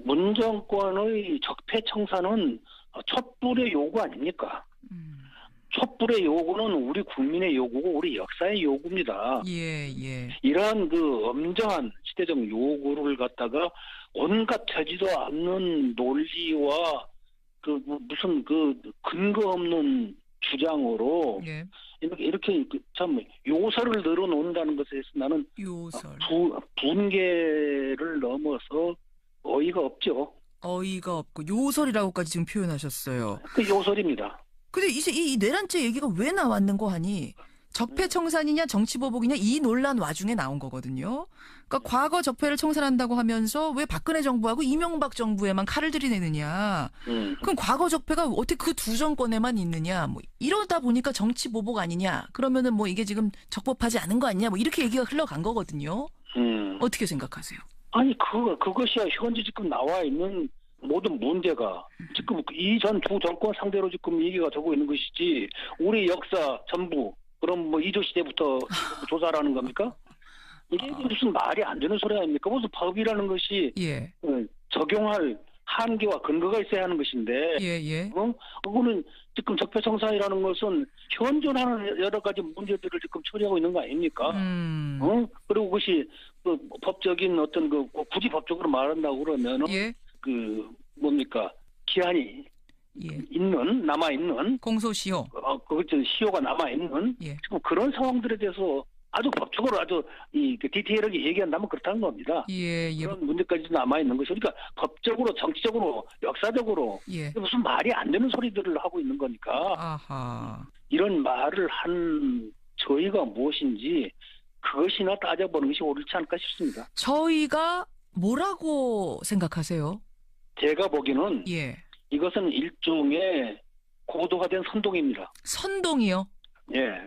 문정권의 적폐청산은 촛불의 요구 아닙니까? 촛불의 요구는 우리 국민의 요구고 우리 역사의 요구입니다. 이러한 그 엄정한 시대적 요구를 갖다가 온갖 되지도 않는 논리와 그 무슨 그 근거 없는 주장으로 이렇게 참 요설을 늘어놓는다는 것에 대해서 나는 분개를 넘어서 어이가 없죠. 어이가 없고 요설이라고까지 지금 표현하셨어요. 그 요설입니다. 근데 이제 이 내란죄 얘기가 왜 나왔는고 하니 적폐청산이냐 정치보복이냐 이 논란 와중에 나온 거거든요. 그러니까 과거 적폐를 청산한다고 하면서 왜 박근혜 정부하고 이명박 정부에만 칼을 들이대느냐. 그럼 과거 적폐가 어떻게 그 두 정권에만 있느냐. 뭐 이러다 보니까 정치보복 아니냐. 그러면은 뭐 이게 지금 적법하지 않은 거 아니냐. 뭐 이렇게 얘기가 흘러간 거거든요. 어떻게 생각하세요? 아니 그것이야 현재 지금 나와 있는 모든 문제가 지금 이전 두 정권 상대로 지금 얘기가 되고 있는 것이지 우리 역사 전부 그럼 뭐 이조 시대부터 조사라는 겁니까? 이게 무슨 말이 안 되는 소리 아닙니까? 무슨 법이라는 것이 적용할 한계와 근거가 있어야 하는 것인데 그거는 지금 적폐청산이라는 것은 현존하는 여러 가지 문제들을 지금 처리하고 있는 거 아닙니까? 그리고 그것이 그 법적인 어떤 그 굳이 법적으로 말한다고 그러면은 그 뭡니까 기한이 남아 있는 공소시효, 그것도 시효가 남아 있는 지금 그런 상황들에 대해서 아주 법적으로 아주 디테일하게 얘기한다면 그렇다는 겁니다. 그런 문제까지도 남아 있는 것이 그러니까 법적으로, 정치적으로, 역사적으로 무슨 말이 안 되는 소리들을 하고 있는 거니까 이런 말을 한 저희가 무엇인지 그것이나 따져보는 것이 옳지 않을까 싶습니다. 저희가 뭐라고 생각하세요? 제가 보기에는 이것은 일종의 고도화된 선동입니다. 선동이요?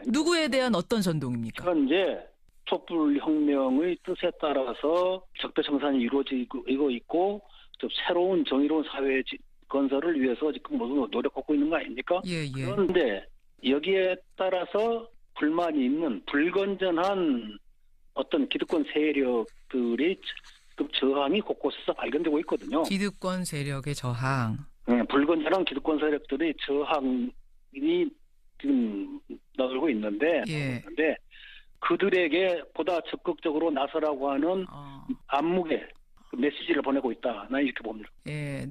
누구에 대한 어떤 선동입니까? 현재 촛불혁명의 뜻에 따라서 적폐청산이 이루어지고 있고 좀 새로운 정의로운 사회 건설을 위해서 지금 모두 노력하고 있는 거 아닙니까? 그런데 여기에 따라서 불만이 있는 불건전한 어떤 기득권 세력들이 저항이 곳곳에서 발견되고 있거든요. 기득권 세력의 저항. 불건전한 기득권 세력들의 저항이 지금 나오고 있는데, 그들에게 보다 적극적으로 나서라고 하는 안목의 메시지를 보내고 있다. 난 이렇게 봅니다.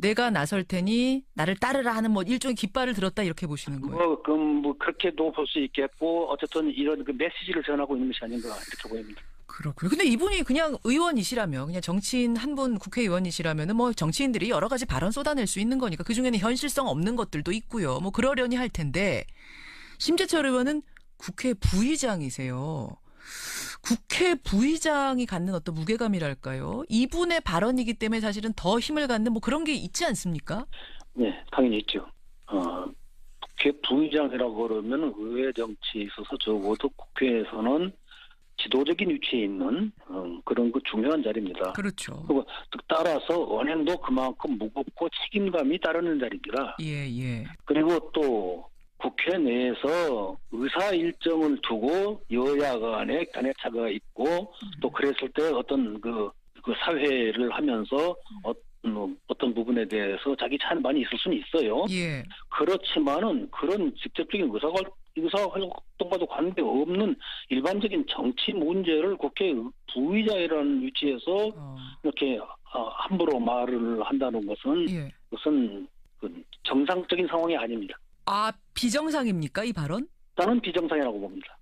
내가 나설 테니 나를 따르라 하는 뭐 일종의 깃발을 들었다 이렇게 보시는 거예요. 뭐 그렇게도 볼 수 있겠고 어쨌든 이런 그 메시지를 전하고 있는 것이 아닌가 이렇게 보입니다. 그렇군요. 근데 이분이 그냥 의원이시라면 그냥 정치인 한 분 국회의원이시라면은 뭐 정치인들이 여러 가지 발언 쏟아낼 수 있는 거니까 그중에는 현실성 없는 것들도 있고요. 뭐 그러려니 할 텐데 심재철 의원은 국회 부의장이세요. 국회 부의장이 갖는 어떤 무게감이랄까요? 이분의 발언이기 때문에 사실은 더 힘을 갖는 뭐 그런 게 있지 않습니까? 네, 당연히 있죠. 국회 부의장이라고 그러면 의회 정치에 있어서 적어도 국회에서는 지도적인 위치에 있는 그런 그 중요한 자리입니다. 그렇죠. 그리고 따라서 언행도 그만큼 무겁고 책임감이 따르는 자리입니다. 예. 그리고 또 국회 내에서 의사 일정을 두고 여야 간에 견해차가 있고 또 그랬을 때 어떤 그 사회를 하면서 어떤 부분에 대해서 자기 찬반이 있을 수는 있어요. 예. 그렇지만은 그런 직접적인 의사활동과도 관계없는 일반적인 정치 문제를 국회 부의장이라는 위치에서 이렇게 함부로 말을 한다는 것은 예. 그것은 정상적인 상황이 아닙니다. 아, 비정상입니까, 이 발언? 나는 비정상이라고 봅니다.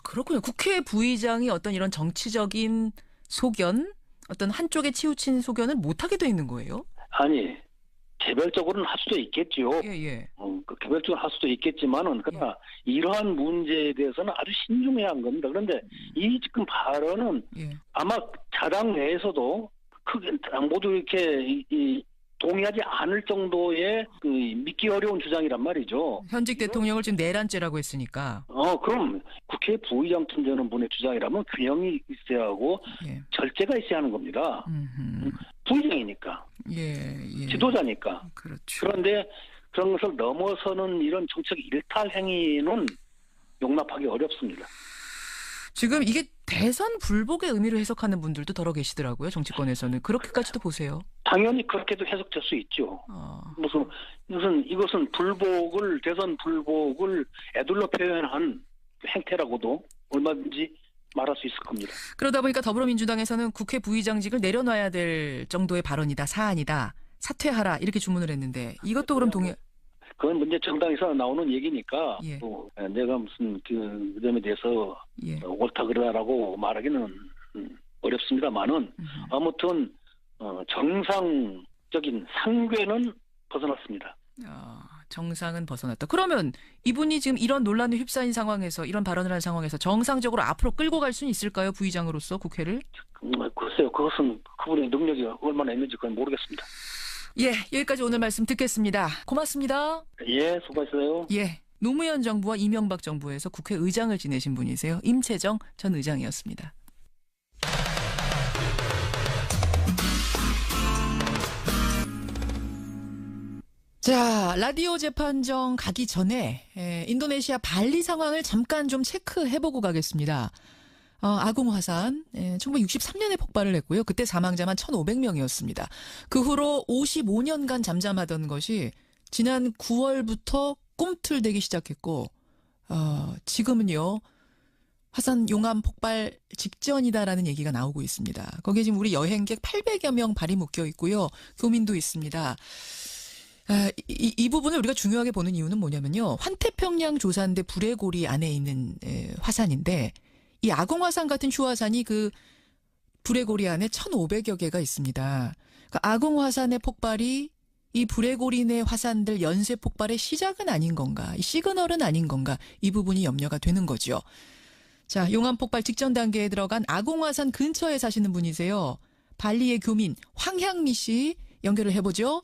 그렇군요. 국회 부의장이 어떤 이런 정치적인 소견, 어떤 한쪽에 치우친 소견을 못하게 돼 있는 거예요? 아니, 개별적으로는 할 수도 있겠죠. 예. 개별적으로 할 수도 있겠지만은, 그러나 이러한 문제에 대해서는 아주 신중해야 한 겁니다. 그런데 이 지금 발언은 아마 자당 내에서도 크게 모두 이렇게 동의하지 않을 정도의 믿기 어려운 주장이란 말이죠. 현직 대통령을 지금 내란죄라고 했으니까. 그럼 국회 부의장 틈되는 분의 주장이라면 균형이 있어야 하고 절제가 있어야 하는 겁니다. 부의장이니까. 예. 지도자니까. 그렇죠. 그런데 그런 것을 넘어서는 이런 정책 일탈 행위는 용납하기 어렵습니다. 지금 이게 대선 불복의 의미로 해석하는 분들도 더러 계시더라고요. 정치권에서는. 그렇게까지도 보세요. 당연히 그렇게도 해석될 수 있죠. 이것은 대선 불복을 애둘러 표현한 행태라고도 얼마든지 말할 수 있을 겁니다. 그러다 보니까 더불어민주당에서는 국회 부의장직을 내려놔야 될 정도의 발언이다, 사안이다, 사퇴하라 이렇게 주문을 했는데 이것도 그럼 그건 문제 정당에서 나오는 얘기니까 또 내가 무슨 그 점에 대해서 옳다 그러라고 말하기는 어렵습니다만은 아무튼 정상적인 상궤는 벗어났습니다. 정상은 벗어났다. 그러면 이분이 지금 이런 논란에 휩싸인 상황에서 이런 발언을 한 상황에서 정상적으로 앞으로 끌고 갈 수는 있을까요? 부의장으로서 국회를? 글쎄요. 그것은 그분의 능력이 얼마나 있는지 그건 모르겠습니다. 예, 여기까지 오늘 말씀 듣겠습니다. 고맙습니다. 예, 수고하셨어요. 예, 노무현 정부와 이명박 정부에서 국회의장을 지내신 분이세요. 임채정 전 의장이었습니다. 자, 라디오 재판정 가기 전에 인도네시아 발리 상황을 잠깐 좀 체크해보고 가겠습니다. 아궁 화산 1963년에 폭발을 했고요. 그때 사망자만 1,500명이었습니다. 그 후로 55년간 잠잠하던 것이 지난 9월부터 꿈틀대기 시작했고 지금은요. 화산 용암 폭발 직전이다라는 얘기가 나오고 있습니다. 거기에 지금 우리 여행객 800여 명 발이 묶여 있고요. 교민도 있습니다. 이 부분을 우리가 중요하게 보는 이유는 뭐냐면요. 환태평양 조산대 불레고리 안에 있는 화산인데 이 아궁화산 같은 휴화산이 그 불레고리 안에 1,500여 개가 있습니다. 그러니까 아궁화산의 폭발이 이 불레고리 내 화산들 연쇄 폭발의 시작은 아닌 건가, 이 시그널은 아닌 건가, 이 부분이 염려가 되는 거죠. 자, 용암 폭발 직전 단계에 들어간 아궁화산 근처에 사시는 분이세요. 발리의 교민 황향미 씨 연결을 해보죠.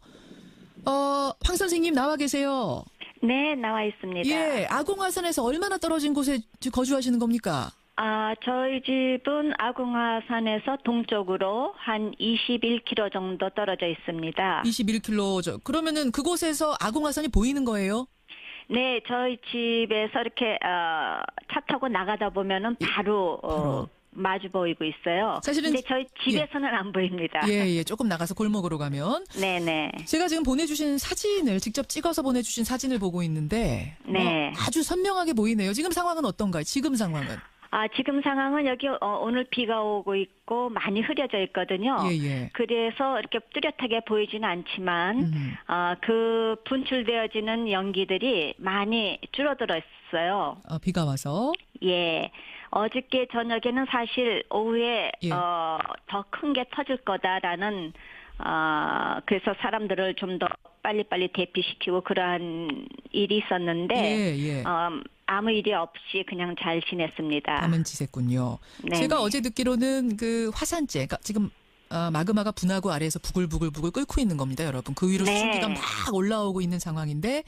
황 선생님 나와 계세요. 네, 나와 있습니다. 예, 아궁화산에서 얼마나 떨어진 곳에 거주하시는 겁니까? 저희 집은 아궁화산에서 동쪽으로 한 21km 정도 떨어져 있습니다. 21km. 그러면은 그곳에서 아궁화산이 보이는 거예요? 네, 저희 집에서 이렇게 차 타고 나가다 보면은 바로 마주 보이고 있어요. 사실은 근데 저희 집에서는 안 보입니다. 예, 조금 나가서 골목으로 가면. 네네. 제가 지금 보내주신 사진을 직접 찍어서 보내주신 사진을 보고 있는데 네. 아주 선명하게 보이네요. 지금 상황은 어떤가요? 지금 상황은? 지금 상황은 여기 오늘 비가 오고 있고 많이 흐려져 있거든요. 예. 그래서 이렇게 뚜렷하게 보이지는 않지만 그 분출되어지는 연기들이 많이 줄어들었어요. 비가 와서? 예. 어저께 저녁에는 사실 오후에 더 큰 게 터질 거다라는 그래서 사람들을 좀 더 빨리빨리 대피시키고 그러한 일이 있었는데 아무 일이 없이 그냥 잘 지냈습니다. 밤은 지샜군요. 네. 제가 어제 듣기로는 그 화산재, 그러니까 지금 마그마가 분화구 아래에서 부글부글 끓고 있는 겁니다, 여러분. 그 위로 네. 수증기가 막 올라오고 있는 상황인데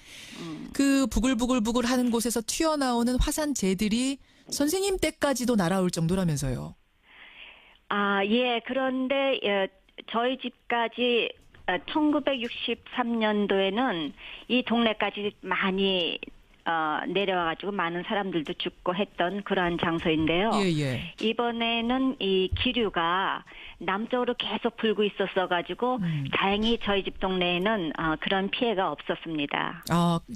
그 부글부글 하는 곳에서 튀어나오는 화산재들이 선생님 때까지도 날아올 정도라면서요. 예. 그런데 저희 집까지 1963년도에는 이 동네까지 많이 내려와가지고 많은 사람들도 죽고 했던 그러한 장소인데요. 예. 이번에는 이 기류가 남쪽으로 계속 불고 있었어가지고 다행히 저희 집 동네에는 그런 피해가 없었습니다.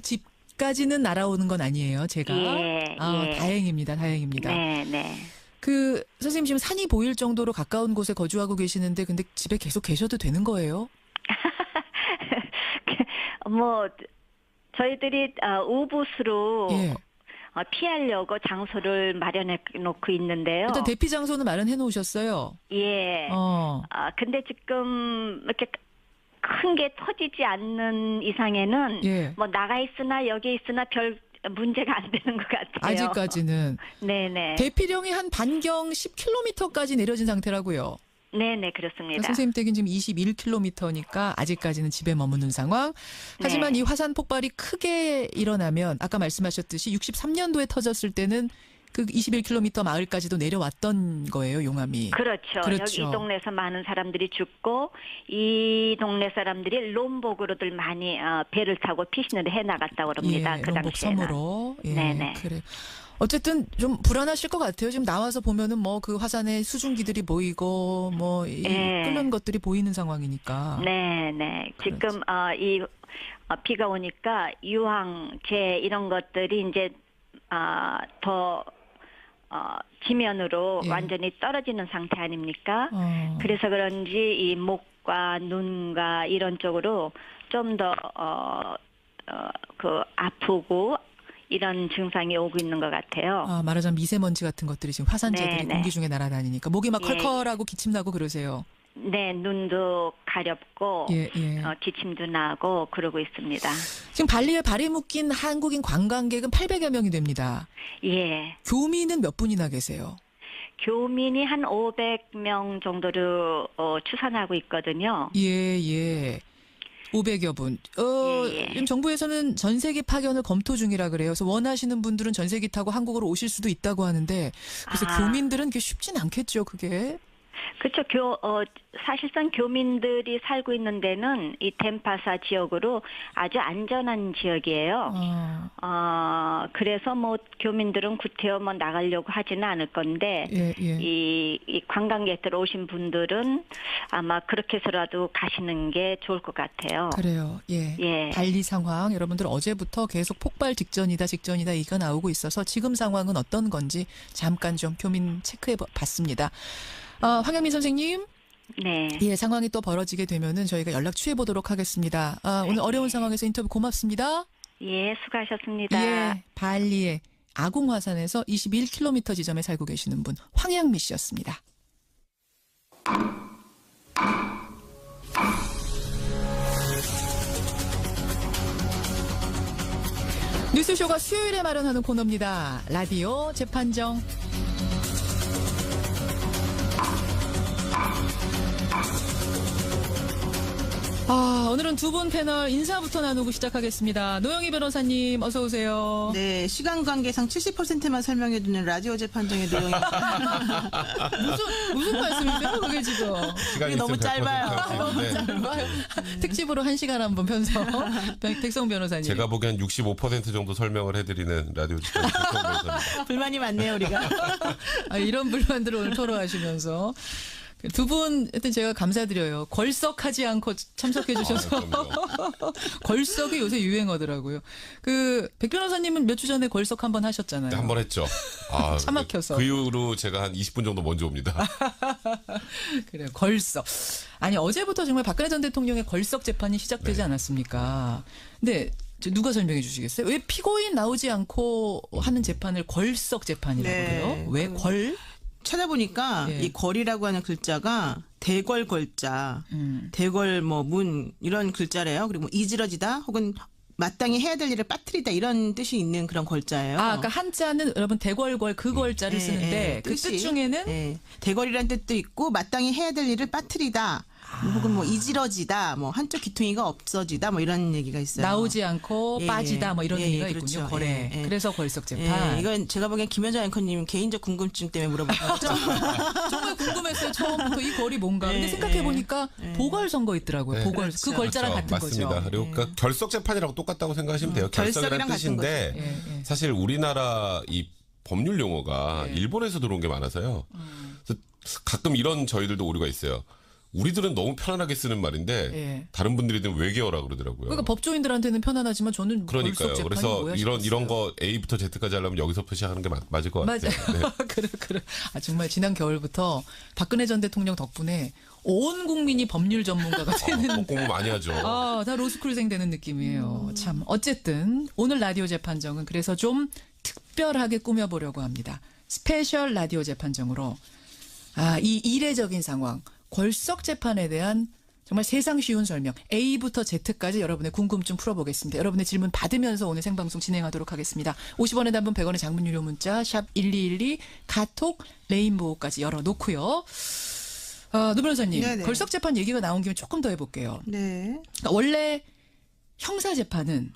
집까지는 날아오는 건 아니에요, 제가. 예. 다행입니다. 네. 그 선생님 지금 산이 보일 정도로 가까운 곳에 거주하고 계시는데 근데 집에 계속 계셔도 되는 거예요? 뭐 저희들이 우붓으로 예. 피하려고 장소를 마련해 놓고 있는데요. 일단 대피 장소는 마련해 놓으셨어요. 예. 근데 지금 이렇게 큰 게 터지지 않는 이상에는 예. 뭐 나가 있으나 여기 있으나 별 문제가 안 되는 것 같아요. 아직까지는. 네네. 대피령이 한 반경 10km까지 내려진 상태라고요. 네네, 그렇습니다. 선생님 댁은 지금 21km니까 아직까지는 집에 머무는 상황. 하지만 네. 이 화산 폭발이 크게 일어나면 아까 말씀하셨듯이 63년도에 터졌을 때는 그 21km 마을까지도 내려왔던 거예요, 용암이. 그렇죠. 여기 이 동네에서 많은 사람들이 죽고 이 동네 사람들이 롬복으로들 많이 배를 타고 피신을 해나갔다고 합니다. 그 롬복 당시에는. 섬으로. 네네. 그래. 어쨌든 좀 불안하실 것 같아요. 지금 나와서 보면은 뭐 그 화산에 수증기들이 보이고 뭐 끓는 것들이 보이는 상황이니까. 네네. 지금 이 비가 오니까 유황재 이런 것들이 이제 더 지면으로 완전히 떨어지는 상태 아닙니까? 그래서 그런지 이 목과 눈과 이런 쪽으로 좀 더 아프고 이런 증상이 오고 있는 것 같아요. 말하자면 미세먼지 같은 것들이 지금 화산재들이 네네. 공기 중에 날아다니니까 목이 막 컬컬하고 기침 나고 그러세요. 네, 눈도 가렵고 기침도 나고 그러고 있습니다. 지금 발리에 발이 묶인 한국인 관광객은 800여 명이 됩니다. 예. 교민은 몇 분이나 계세요? 교민이 한 500명 정도로 추산하고 있거든요. 예. 500여 분. 지금 정부에서는 전세기 파견을 검토 중이라 그래요. 그래서 원하시는 분들은 전세기 타고 한국으로 오실 수도 있다고 하는데 그래서 교민들은 그게 쉽진 않겠죠, 그게. 그렇죠. 사실상 교민들이 살고 있는 데는 이 덴파사 지역으로 아주 안전한 지역이에요. 그래서 뭐 교민들은 구태여 뭐 나가려고 하지는 않을 건데 이 관광객들 오신 분들은 아마 그렇게 해서라도 가시는 게 좋을 것 같아요. 그래요. 예. 발리 상황 여러분들 어제부터 계속 폭발 직전이다 얘기가 나오고 있어서 지금 상황은 어떤 건지 잠깐 좀 교민 체크해 봤습니다. 황영민 선생님. 네. 예, 상황이 또 벌어지게 되면은 저희가 연락 취해 보도록 하겠습니다. 오늘 어려운 상황에서 인터뷰 고맙습니다. 예, 수고하셨습니다. 예, 발리의 아궁화산에서 21km 지점에 살고 계시는 분 황양미 씨였습니다. 뉴스쇼가 수요일에 마련하는 코너입니다. 라디오 재판정. 오늘은 두 분 패널 인사부터 나누고 시작하겠습니다. 노영희 변호사님 어서 오세요. 네, 시간 관계상 70%만 설명해주는 라디오 재판정의 노영희입니다. 무슨 말씀이세요? 그게 지금. 시간이 너무 짧아요. 너무 짧아요. 특집으로 1시간 한번 편성. 백성 변호사님. 제가 보기엔 65% 정도 설명을 해드리는 라디오 재판정. 불만이 많네요, 우리가. 이런 불만들을 오늘 토로하시면서. 두 분, 하여튼 제가 감사드려요. 걸석하지 않고 참석해 주셔서. 걸석이 요새 유행어더라고요. 백 변호사님은 몇 주 전에 걸석 한번 하셨잖아요. 네, 한번 했죠. 차 막혀서. 그 이후로 제가 한 20분 정도 먼저 옵니다. 그래요. 걸석. 아니, 어제부터 정말 박근혜 전 대통령의 걸석 재판이 시작되지 않았습니까? 근데 누가 설명해 주시겠어요? 왜 피고인 나오지 않고 하는 재판을 걸석 재판이라고 그래요? 왜 걸? 찾아보니까 이 걸이라고 하는 글자가 대걸 걸자, 대걸 문 이런 글자래요. 그리고 이지러지다 혹은 마땅히 해야 될 일을 빠뜨리다 이런 뜻이 있는 그런 걸자예요. 그러니까 한자는 여러분 대궐궐 그 걸자를 쓰는데 그 뜻 중에는 대궐이란 뜻도 있고 마땅히 해야 될 일을 빠뜨리다. 혹은 뭐 이지러지다, 뭐 한쪽 귀퉁이가 없어지다, 뭐 이런 얘기가 있어요. 나오지 않고 빠지다, 뭐 이런 얘기가 그렇죠. 있군요. 거래. 그래서 걸석 재판. 이건 제가 보기엔 김현정 앵커님 개인적 궁금증 때문에 물어본 거죠. 정말 궁금했어요. 처음부터 이 걸이 뭔가. 근데 생각해 보니까 보궐선거 있더라고요. 보궐 그 걸자랑 같은 맞습니다. 거죠. 그리고 그러니까 결석 재판이라고 똑같다고 생각하시면 돼요. 결석이라는 뜻인데 사실 우리나라 이 법률 용어가 일본에서 들어온 게 많아서요. 그래서 가끔 이런 저희들도 오류가 있어요. 우리들은 너무 편안하게 쓰는 말인데 다른 분들이 외계어라 그러더라고요. 그러니까 법조인들한테는 편안하지만 저는 그러니까요. 그래서 이런 거 A부터 Z까지 하려면 여기서 표시하는 게 맞을 것 같아요. 맞아요. 네. 그래. 정말 지난 겨울부터 박근혜 전 대통령 덕분에 온 국민이 법률 전문가가 되는. 공부 많이 하죠. 다 로스쿨생 되는 느낌이에요. 참 어쨌든 오늘 라디오 재판정은 그래서 좀 특별하게 꾸며보려고 합니다. 스페셜 라디오 재판정으로 이 이례적인 상황. 걸석 재판에 대한 정말 세상 쉬운 설명 A부터 Z까지 여러분의 궁금증 풀어보겠습니다. 여러분의 질문 받으면서 오늘 생방송 진행하도록 하겠습니다. 50원의 단문 100원의 장문 유료 문자 샵 1212 카톡 레인보우까지 열어놓고요. 노 변호사님 네네. 걸석 재판 얘기가 나온 김에 조금 더 해볼게요. 네. 그러니까 원래 형사 재판은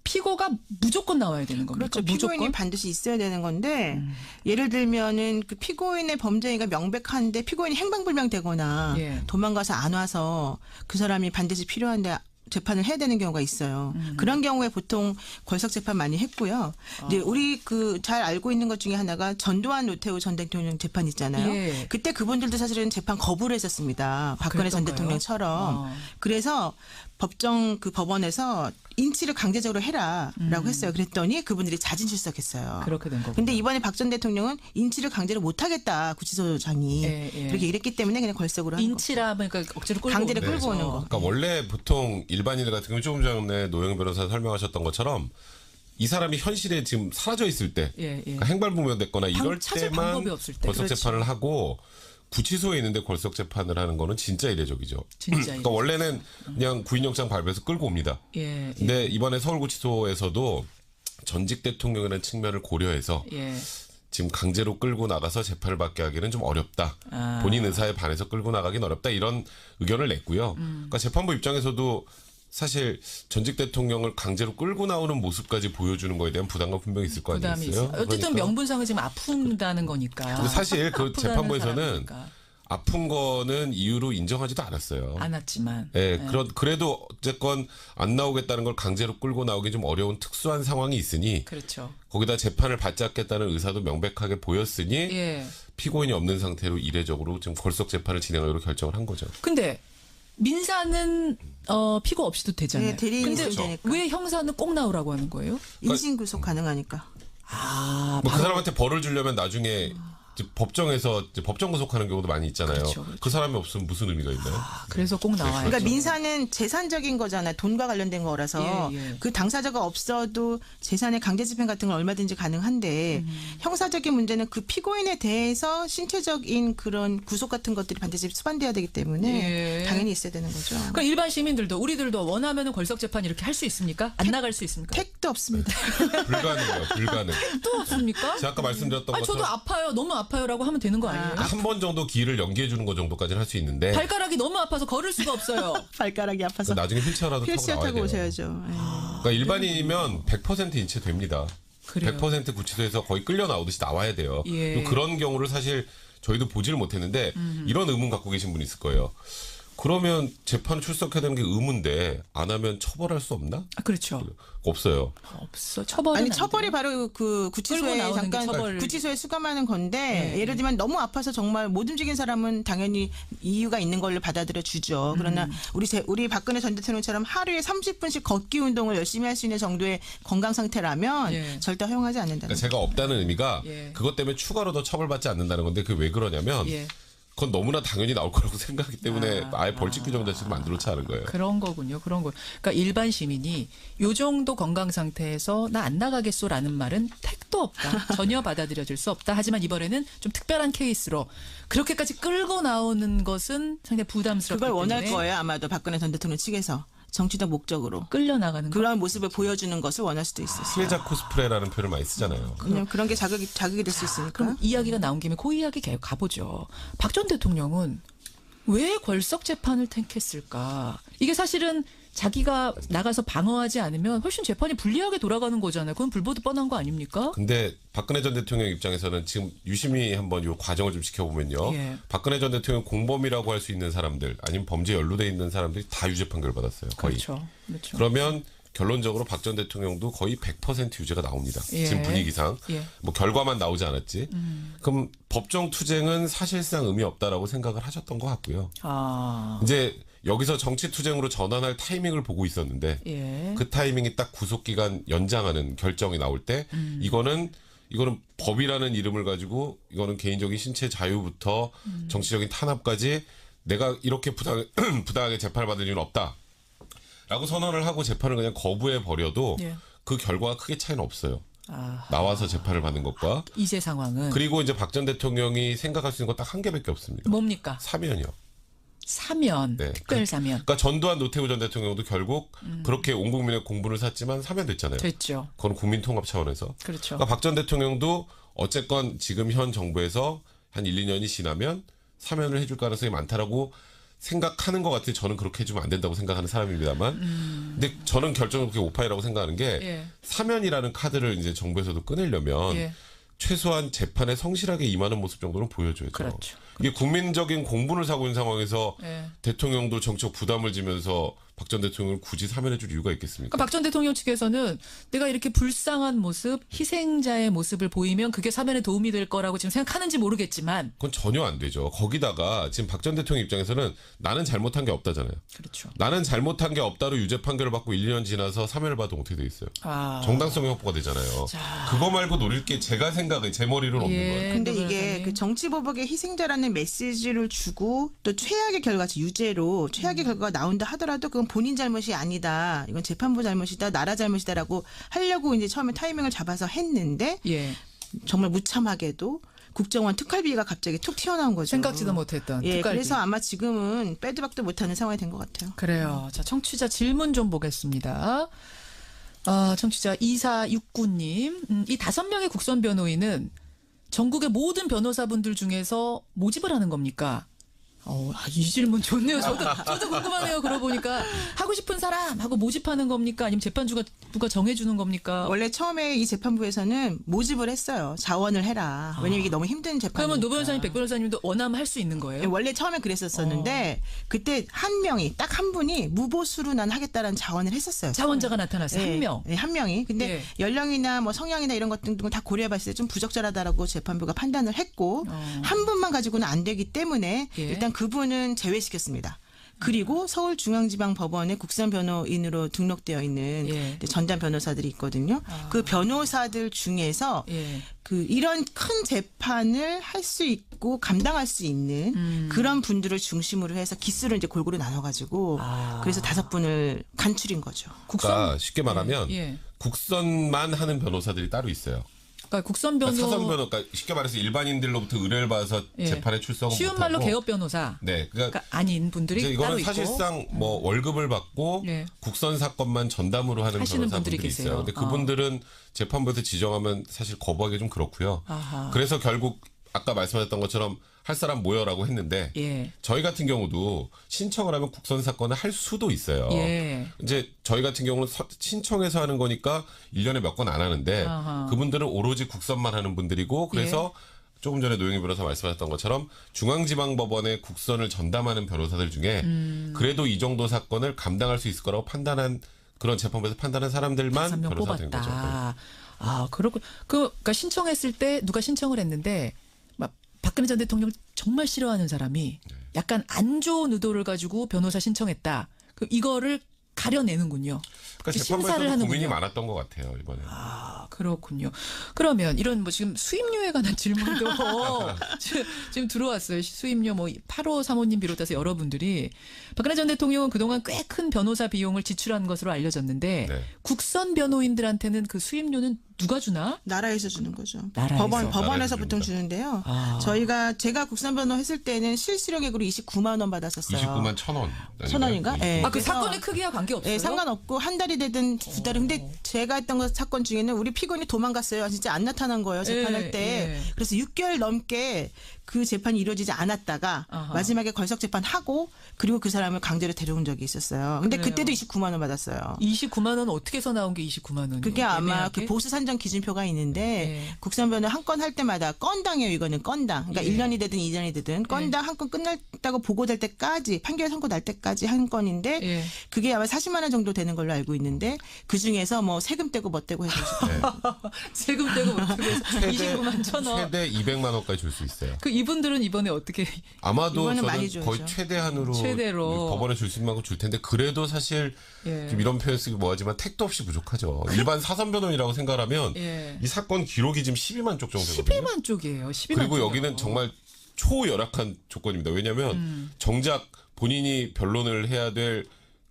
피고가 무조건 나와야 되는 겁니까? 그렇죠. 피고인이 반드시 있어야 되는 건데 예를 들면은 그 피고인의 범죄 행위가 명백한데 피고인이 행방불명되거나 도망가서 안 와서 그 사람이 반드시 필요한데 재판을 해야 되는 경우가 있어요. 그런 경우에 보통 걸석 재판 많이 했고요. 이제 우리 그 잘 알고 있는 것 중에 하나가 전두환 노태우 전 대통령 재판 있잖아요. 그때 그분들도 사실은 재판 거부를 했었습니다. 박근혜 전 대통령처럼. 그래서 법원에서 인치를 강제적으로 해라라고 했어요. 그랬더니 그분들이 자진 출석했어요. 그렇게 된 거고. 근데 이번에 박 전 대통령은 인치를 강제로 못 하겠다. 구치소장이. 그렇게 얘기했기 때문에 그냥 걸석으로 하는 인치라 그러니까 억지로 끌고 강제로 끌고 오는 거. 그러니까 원래 보통 일반인들 같은 경우 조금 전에 노영희 변호사 설명하셨던 것처럼 이 사람이 현실에 지금 사라져 있을 때 그러니까 행방불명됐거나 이럴 때만 걸석 재판을 하고 구치소에 있는데 걸석 재판을 하는 거는 진짜 이례적이죠. 그러니까 원래는 그냥 구인영장 발부해서 끌고 옵니다. 근데 이번에 서울구치소에서도 전직 대통령이라는 측면을 고려해서 지금 강제로 끌고 나가서 재판을 받게 하기는 좀 어렵다. 본인 의사에 반해서 끌고 나가긴 어렵다. 이런 의견을 냈고요. 그러니까 재판부 입장에서도 사실 전직 대통령을 강제로 끌고 나오는 모습까지 보여주는 거에 대한 부담감 분명히 있을 거 아니겠어요? 어쨌든 그러니까. 명분상은 지금 아픈다는 거니까. 근데 사실 그 재판부에서는 아픈 거는 이유로 인정하지도 않았어요. 않았지만. 그래도 어쨌건 안 나오겠다는 걸 강제로 끌고 나오기 좀 어려운 특수한 상황이 있으니 거기다 재판을 받지 않겠다는 의사도 명백하게 보였으니 피고인이 없는 상태로 이례적으로 지금 걸석 재판을 진행하기로 결정을 한 거죠. 근데 민사는 피고 없이도 되잖아요. 근데 왜 형사는 꼭 나오라고 하는 거예요? 인신구속 가능하니까. 그 사람한테 벌을 주려면 나중에 법정에서 법정 구속하는 경우도 많이 있잖아요. 그 사람이 없으면 무슨 의미가 있나요? 그래서 꼭 나와요. 그러니까 민사는 재산적인 거잖아요. 돈과 관련된 거라서 그 당사자가 없어도 재산의 강제집행 같은 건 얼마든지 가능한데 형사적인 문제는 그 피고인에 대해서 신체적인 그런 구속 같은 것들이 반드시 수반돼야 되기 때문에 당연히 있어야 되는 거죠. 그러니까 일반 시민들도 우리들도 원하면은 걸석 재판 이렇게 할 수 있습니까? 안 나갈 수 있습니까? 택도 없습니다. 불가능해요. 불가능. 택도 없습니까? 제가 아까 말씀드렸던 것처럼 저도 아파요. 너무 아파요라고 하면 되는 거 아니에요? 한 번 정도 기일을 연기해 주는 것 정도까지는 할 수 있는데 발가락이 너무 아파서 걸을 수가 없어요. 발가락이 아파서 나중에 휠체어라도 타고 나와야 오셔야죠. 그러니까 일반인이면 100% 인체됩니다. 그래요. 100% 구치소에서 거의 끌려 나오듯이 나와야 돼요. 그런 경우를 사실 저희도 보지를 못했는데 이런 의문 갖고 계신 분이 있을 거예요. 그러면 재판에 출석해야 되는 게 의무인데 안 하면 처벌할 수 없나? 그렇죠. 없어요. 없어. 처벌이 처벌이 바로 그 구치소에 잠깐 구치소에 수감하는 건데 예를 들면 너무 아파서 정말 못 움직인 사람은 당연히 이유가 있는 걸로 받아들여 주죠. 그러나 우리 박근혜 전 대통령처럼 하루에 30분씩 걷기 운동을 열심히 할 수 있는 정도의 건강 상태라면 절대 허용하지 않는다는 그러니까 제가 없다는 의미가 그것 때문에 추가로 더 처벌받지 않는다는 건데 그게 왜 그러냐면 그건 너무나 당연히 나올 거라고 생각하기 때문에 아예 벌칙 규정 자체도 만들어놓지 않은 거예요. 그런 거군요. 그런 거. 그러니까 일반 시민이 요 정도 건강 상태에서 나 안 나가겠소라는 말은 택도 없다. 전혀 받아들여질 수 없다. 하지만 이번에는 좀 특별한 케이스로 그렇게까지 끌고 나오는 것은 상당히 부담스럽기 때문에. 그걸 원할 거예요. 아마도 박근혜 전 대통령 측에서. 정치적 목적으로 끌려나가는 그런 모습을 보여주는 것을 원할 수도 있어요. 피해자 코스프레라는 표현을 많이 쓰잖아요. 그런 게 자극이 될 수 있으니까. 그럼 이야기가 나온 김에 그 이야기 가보죠. 박 전 대통령은 왜 걸석 재판을 택했을까? 이게 사실은 자기가 나가서 방어하지 않으면 훨씬 재판이 불리하게 돌아가는 거잖아요. 그건 불보듯 뻔한 거 아닙니까? 근데 박근혜 전 대통령 입장에서는 지금 유심히 한번 이 과정을 좀 지켜보면요. 예. 박근혜 전 대통령 공범이라고 할 수 있는 사람들 아니면 범죄에 연루돼 있는 사람들이 다 유죄 판결을 받았어요. 거의. 그렇죠. 그러면 결론적으로 박 전 대통령도 거의 100% 유죄가 나옵니다. 예. 지금 분위기상. 예. 뭐 결과만 나오지 않았지. 그럼 법정 투쟁은 사실상 의미 없다라고 생각을 하셨던 것 같고요. 이제 여기서 정치 투쟁으로 전환할 타이밍을 보고 있었는데 예. 그 타이밍이 딱 구속기간 연장하는 결정이 나올 때 이거는 법이라는 이름을 가지고 이거는 개인적인 신체 자유부터 정치적인 탄압까지 내가 이렇게 부당하게 재판을 받을 이유는 없다. 라고 선언을 하고 재판을 그냥 거부해 버려도 예. 그 결과가 크게 차이는 없어요. 나와서 재판을 받는 것과. 이제 상황은. 그리고 이제 박 전 대통령이 생각할 수 있는 건 딱 한 개밖에 없습니다. 뭡니까? 사면이요. 사면. 네. 특별 사면. 그러니까 전두환 노태우 전 대통령도 결국 그렇게 온 국민의 공분을 샀지만 사면됐잖아요. 됐죠. 그건 국민 통합 차원에서. 그렇죠. 그러니까 박 전 대통령도 어쨌건 지금 현 정부에서 한 1, 2년이 지나면 사면을 해줄 가능성이 많다라고 생각하는 것 같아요. 저는 그렇게 해주면 안 된다고 생각하는 사람입니다만. 근데 저는 결정적으로 오파이라고 생각하는 게 예. 사면이라는 카드를 이제 정부에서도 꺼내려면 예. 최소한 재판에 성실하게 임하는 모습 정도는 보여줘야죠. 그렇죠. 이게 국민적인 공분을 사고 있는 상황에서 예. 대통령도 정치적 부담을 지면서 박 전 대통령을 굳이 사면해 줄 이유가 있겠습니까? 그러니까 박 전 대통령 측에서는 내가 이렇게 불쌍한 모습, 희생자의 모습을 보이면 그게 사면에 도움이 될 거라고 지금 생각하는지 모르겠지만 그건 전혀 안 되죠. 거기다가 지금 박 전 대통령 입장에서는 나는 잘못한 게 없다잖아요. 그렇죠. 나는 잘못한 게 없다로 유죄 판결을 받고 1년 지나서 사면을 받으면 어떻게 돼 있어요? 정당성이 확보가 되잖아요. 그거 말고 노릴 게 제가 생각에 제 머리로는 없는 거예요. 근데 이게 그 정치보복의 희생자라는 메시지를 주고 또 최악의 결과, 유죄로 최악의 결과가 나온다 하더라도 그건 본인 잘못이 아니다. 이건 재판부 잘못이다. 나라 잘못이다라고 하려고 이제 처음에 타이밍을 잡아서 했는데 예. 정말 무참하게도 국정원 특활비가 갑자기 툭 튀어나온 거죠. 생각지도 못했던 예, 특활비. 그래서 아마 지금은 빼도 박도 못하는 상황이 된 것 같아요. 그래요. 자, 청취자 질문 좀 보겠습니다. 청취자 2469님. 이 5명의 국선 변호인은 전국의 모든 변호사분들 중에서 모집을 하는 겁니까? 이 질문 좋네요. 저도 궁금하네요. 그러고 보니까 하고 싶은 사람 하고 모집하는 겁니까? 아니면 재판주가 누가 정해주는 겁니까? 원래 처음에 이 재판부에서는 모집을 했어요. 자원을 해라. 왜냐면 이게 너무 힘든 재판이니까. 그러면 노 변호사님, 백 변호사님도 원하면 할 수 있는 거예요? 네, 원래 처음에 그랬었었는데 그때 한 명이 딱 한 분이 무보수로 난 하겠다라는 자원을 했었어요. 자원자가 나타났어요. 네, 한 명. 네, 한 명이. 근데 연령이나 뭐 성향이나 이런 것 등등을 다 고려해봤을 때 좀 부적절하다라고 재판부가 판단을 했고 한 분만 가지고는 안 되기 때문에 일단 그분은 제외시켰습니다. 그리고 서울중앙지방법원에 국선 변호인으로 등록되어 있는 전담 변호사들이 있거든요. 그 변호사들 중에서 그 이런 큰 재판을 할 수 있고 감당할 수 있는 그런 분들을 중심으로 해서 기수를 이제 골고루 나눠가지고 그래서 5분을 간출인 거죠. 그러니까 쉽게 말하면 국선만 하는 변호사들이 따로 있어요. 그러니까 국선 변호, 사선 변호, 그러니까 쉽게 말해서 일반인들로부터 의뢰를 받아서 재판에 출석은 쉬운 말로 개업 변호사. 네, 그러니까 아닌 분들이 따로 있고. 이거는 사실상 뭐 월급을 받고 국선 사건만 전담으로 하는 변호사분들이 있어요. 근데 그분들은 재판부에서 지정하면 사실 거부하기 좀 그렇고요. 그래서 결국 아까 말씀하셨던 것처럼 할 사람 모여라고 했는데 저희 같은 경우도 신청을 하면 국선 사건을 할 수도 있어요. 이제 저희 같은 경우는 신청해서 하는 거니까 1년에 몇 건 안 하는데 그분들은 오로지 국선만 하는 분들이고 그래서 조금 전에 노영희 변호사 말씀하셨던 것처럼 중앙지방법원에 국선을 전담하는 변호사들 중에 그래도 이 정도 사건을 감당할 수 있을 거라고 판단한 그런 재판부에서 판단한 사람들만 변호사 된 거죠. 그렇고 그러니까 신청했을 때 누가 신청을 했는데 박근혜 전 대통령 정말 싫어하는 사람이 약간 안 좋은 의도를 가지고 변호사 신청했다. 이거를 가려내는군요. 그러니까 재판부에서도 고민이 많았던 것 같아요 이번에. 아 그렇군요. 그러면 이런 뭐 지금 수임료에 관한 질문도 지금 들어왔어요. 수임료 뭐 8호 사모님 비롯해서 여러분들이 박근혜 전 대통령은 그동안 꽤 큰 변호사 비용을 지출한 것으로 알려졌는데 네. 국선 변호인들한테는 그 수임료는 누가 주나? 나라에서 주는 거죠. 나라에서. 법원에서 보통 주는데요. 제가 국선 변호 했을 때는 실수령액으로 29만 원 받았었어요. 29만 1,000원. 1,000원인가? 네. 그 사건의 크기와 관계없어요? 네, 상관없고 한 달이 되든 두 달이. 근데 제가 했던 사건 중에는 우리 피고인이 도망갔어요. 진짜 안 나타난 거예요. 재판할 때. 그래서 6개월 넘게 그 재판이 이루어지지 않았다가 마지막에 걸석 재판하고 그리고 그 사람을 강제로 데려온 적이 있었어요. 근데 그래요. 그때도 29만 원 받았어요. 29만 원 어떻게 해서 나온 게 29만 원이에요? 그게 아마 그 보수 산정 기준표가 있는데 국선 변호 한 건 할 때마다 건당이에요. 이거는 건당. 그러니까 1년이 되든 2년이 되든 건당 한 건 끝났다고 보고될 때까지 판결 선고 날 때까지 한 건인데 그게 아마 40만 원 정도 되는 걸로 알고 있는데 그중에서 뭐 세금 떼고 뭐 떼고 해서 세금 떼고 뭐 떼고 해서 29만 1,000원. 최대 200만 원까지 줄 수 있어요. 그 이분들은 이번에 어떻게? 아마도 저는 거의 최대한으로 법원에 줄 수 있는 만큼 줄 텐데 그래도 사실 좀 이런 표현 쓰기 뭐하지만 택도 없이 부족하죠. 일반 사선 변호인이라고 생각하면 이 사건 기록이 지금 12만 쪽 정도 되거든요. 12만 쪽이에요. 12만 그리고 쪽이요. 여기는 정말 초열악한 조건입니다. 왜냐하면 정작 본인이 변론을 해야 될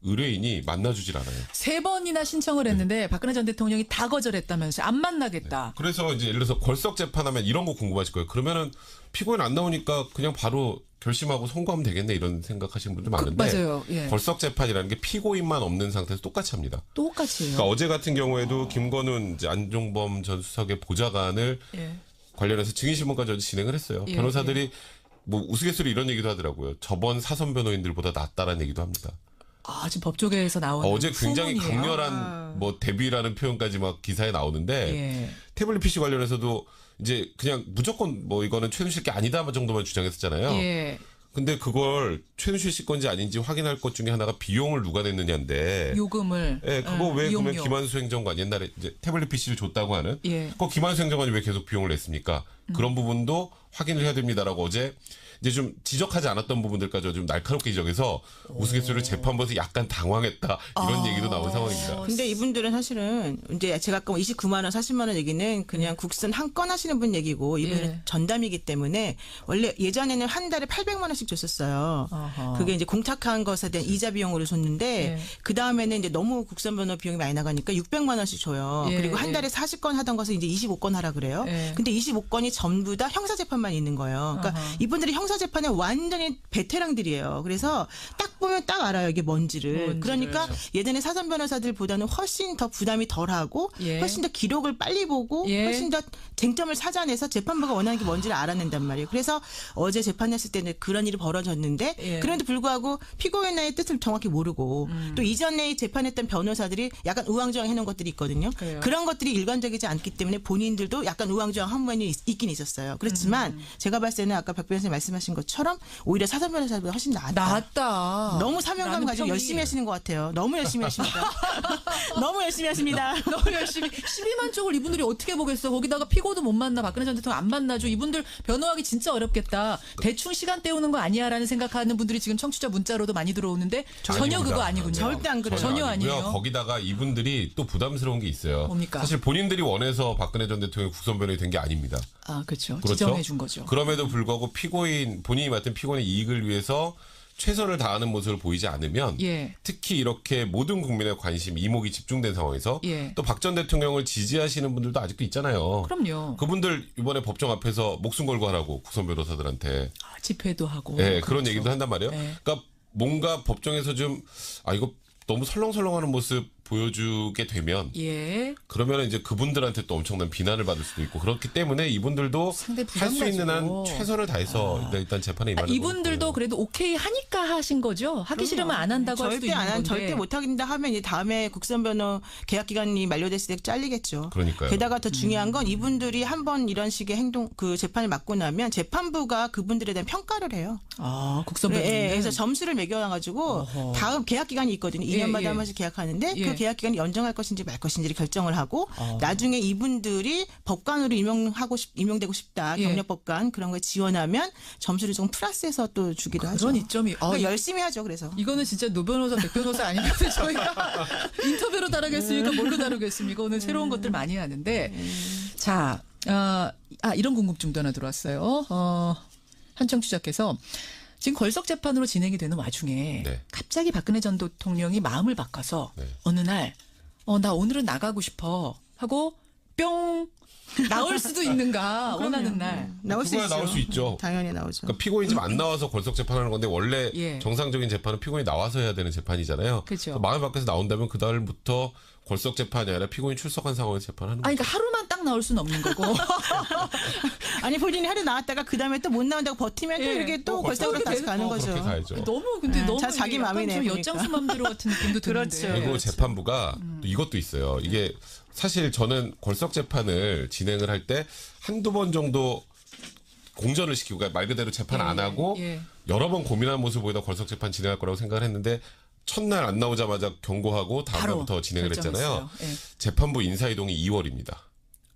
의뢰인이 만나주질 않아요. 3번이나 신청을 했는데 박근혜 전 대통령이 다 거절했다면서요. 안 만나겠다. 네. 그래서 이제 예를 들어서 걸석 재판하면 이런 거 궁금하실 거예요. 그러면은 피고인 안 나오니까 그냥 바로 결심하고 선고하면 되겠네 이런 생각하시는 분들 많은데 맞아요. 걸석 재판이라는 게 피고인만 없는 상태에서 똑같이 합니다. 똑같이 해요. 그러니까 어제 같은 경우에도 김건훈 이제 안종범 전 수석의 보좌관을 관련해서 증인신문까지 어제 진행을 했어요. 변호사들이 뭐 우스갯소리 이런 얘기도 하더라고요. 저번 사선 변호인들보다 낫다라는 얘기도 합니다. 지금 법조계에서 나오는 어제 굉장히 소문이에요. 강렬한 뭐 대비라는 표현까지 막 기사에 나오는데 태블릿 PC 관련해서도 이제 그냥 무조건 뭐 이거는 최순실 게 아니다 정도만 주장했었잖아요. 근데 그걸 최순실 씨 건지 아닌지 확인할 것 중에 하나가 비용을 누가 냈느냐인데 요금을 그거 왜 그러면 김한수 행정관 옛날에 이제 태블릿 PC를 줬다고 하는 그거 김한수 행정관이 왜 계속 비용을 냈습니까? 그런 부분도 확인을 해야 됩니다라고 어제 이제 좀 지적하지 않았던 부분들까지 좀 날카롭게 지적해서 우스갯소리를 재판부에서 약간 당황했다 이런 얘기도 나온 상황입니다. 근데 이분들은 사실은 이제 제가 아까 29만 원, 40만 원 얘기는 그냥 국선 한 건 하시는 분 얘기고 이분은 전담이기 때문에 원래 예전에는 한 달에 800만 원씩 줬었어요. 그게 이제 공탁한 것에 대한 이자 비용으로 줬는데 그 다음에는 이제 너무 국선 변호 비용이 많이 나가니까 600만 원씩 줘요. 그리고 한 달에 40건 하던 것을 이제 25건 하라 그래요. 근데 25건이 전부 다 형사 재판만 있는 거예요. 그러니까 이분들이 형사 재판에 완전히 베테랑들이에요. 그래서 딱 보면 딱 알아요. 이게 뭔지를. 그러니까 그렇죠. 예전에 사선 변호사들보다는 훨씬 더 부담이 덜하고 훨씬 더 기록을 빨리 보고 훨씬 더 쟁점을 찾아내서 재판부가 원하는 게 뭔지를 알아낸단 말이에요. 그래서 어제 재판했을 때는 그런 일이 벌어졌는데 그런데도 불구하고 피고인의 뜻을 정확히 모르고 또 이전에 재판했던 변호사들이 약간 우왕좌왕 해놓은 것들이 있거든요. 그런 것들이 일관적이지 않기 때문에 본인들도 약간 우왕좌왕 한 부분이 있긴 있었어요. 그렇지만 제가 봤을 때는 아까 박 변호사님 말씀하신 것처럼 오히려 사선 변호사보다 훨씬 낫다. 너무 사명감 가지고 열심히 하시는 것 같아요. 너무 열심히 하십니다. 너무 열심히 하십니다. 너무 열심히. 12만 쪽을 이분들이 어떻게 보겠어. 거기다가 피고도 못 만나. 박근혜 전 대통령 안 만나죠. 이분들 변호하기 진짜 어렵겠다. 대충 시간 때우는 거 아니야라는 생각하는 분들이 지금 청취자 문자로도 많이 들어오는데 전혀 아닙니다. 그거 아니군요. 절대 안 그래요. 전혀 아니에요. 거기다가 이분들이 또 부담스러운 게 있어요. 뭡니까? 사실 본인들이 원해서 박근혜 전 대통령이 국선 변호인이 된 게 아닙니다. 그렇죠. 지정해 준 거죠. 그럼에도 불구하고 본인이 맡은 피고인의 이익을 위해서 최선을 다하는 모습을 보이지 않으면 특히 이렇게 모든 국민의 관심, 이목이 집중된 상황에서 또 박 전 대통령을 지지하시는 분들도 아직도 있잖아요. 그럼요. 그분들 이번에 법정 앞에서 목숨 걸고 하라고 국선 변호사들한테 집회도 하고 그렇죠. 그런 얘기도 한단 말이에요. 그러니까 뭔가 법정에서 좀 이거 너무 설렁설렁하는 모습 보여주게 되면 그러면 이제 그분들한테 또 엄청난 비난을 받을 수도 있고 그렇기 때문에 이분들도 할 수 있는 한 최선을 다해서 일단 재판에 임하는 이분들도 거고. 그래도 오케이 하니까 하신 거죠? 하기 싫으면 안 한다고 할 수도 있는 건데. 절대 못 하긴다 하면 이제 다음에 국선 변호 계약 기간이 만료됐을 때 잘리겠죠. 그러니까요. 게다가 더 중요한 건 이분들이 한번 이런 식의 그 재판을 맡고 나면 재판부가 그분들에 대한 평가를 해요. 국선 변호. 그래서 점수를 매겨놔가지고 다음 계약 기간이 있거든요. 2년마다 한 번씩 계약하는데 그 계약 기간을 연장할 것인지 말 것인지를 결정을 하고 나중에 이분들이 법관으로 임명되고 싶다. 경력법관 그런 거에 지원하면 점수를 좀 플러스해서 또 주기도 하죠. 그런 이점이 그러니까 열심히 하죠. 그래서 이거는 진짜 노 변호사, 백 변호사 아니면 저희가 인터뷰로 다루겠습니까? 뭘로 다루겠습니까? 오늘 새로운 것들 많이 하는데 자, 이런 궁금증도 하나 들어왔어요. 한 청취자께서 지금 걸석 재판으로 진행이 되는 와중에 갑자기 박근혜 전 대통령이 마음을 바꿔서 어느 날 나 오늘은 나가고 싶어 하고 뿅 나올 수도 있는가. 원하는 날 나올 수 있죠. 나올 수 있죠. 당연히 나오죠. 그러니까 피고인이 지금 안 나와서 걸석 재판하는 건데 원래 정상적인 재판은 피고인이 나와서 해야 되는 재판이잖아요. 그렇죠. 마음을 바꿔서 나온다면 그 달부터 걸석 재판이 아니라 피고인 출석한 상황에서 재판하는 거죠. 그러니까 하루만 딱 나올 수는 없는 거고. 아니 본인이 하루 나왔다가 그 다음에 또 못 나온다고 버티면 또 이렇게 또 걸석으로 다시 가는 거죠. 너무 근데 너무 자기 마음이네. 엿장수 맘대로 같은 느낌도 드는데. 그렇죠. 그리고 재판부가 또 이것도 있어요. 이게 사실 저는 걸석 재판을 진행을 할 때 한두 번 정도 공전을 시키고 그러니까 말 그대로 재판 안 하고 여러 번 고민하는 모습을 보이다 걸석 재판 진행할 거라고 생각을 했는데 첫날 안 나오자마자 경고하고 다음날부터 진행을 했잖아요. 재판부 인사이동이 2월입니다.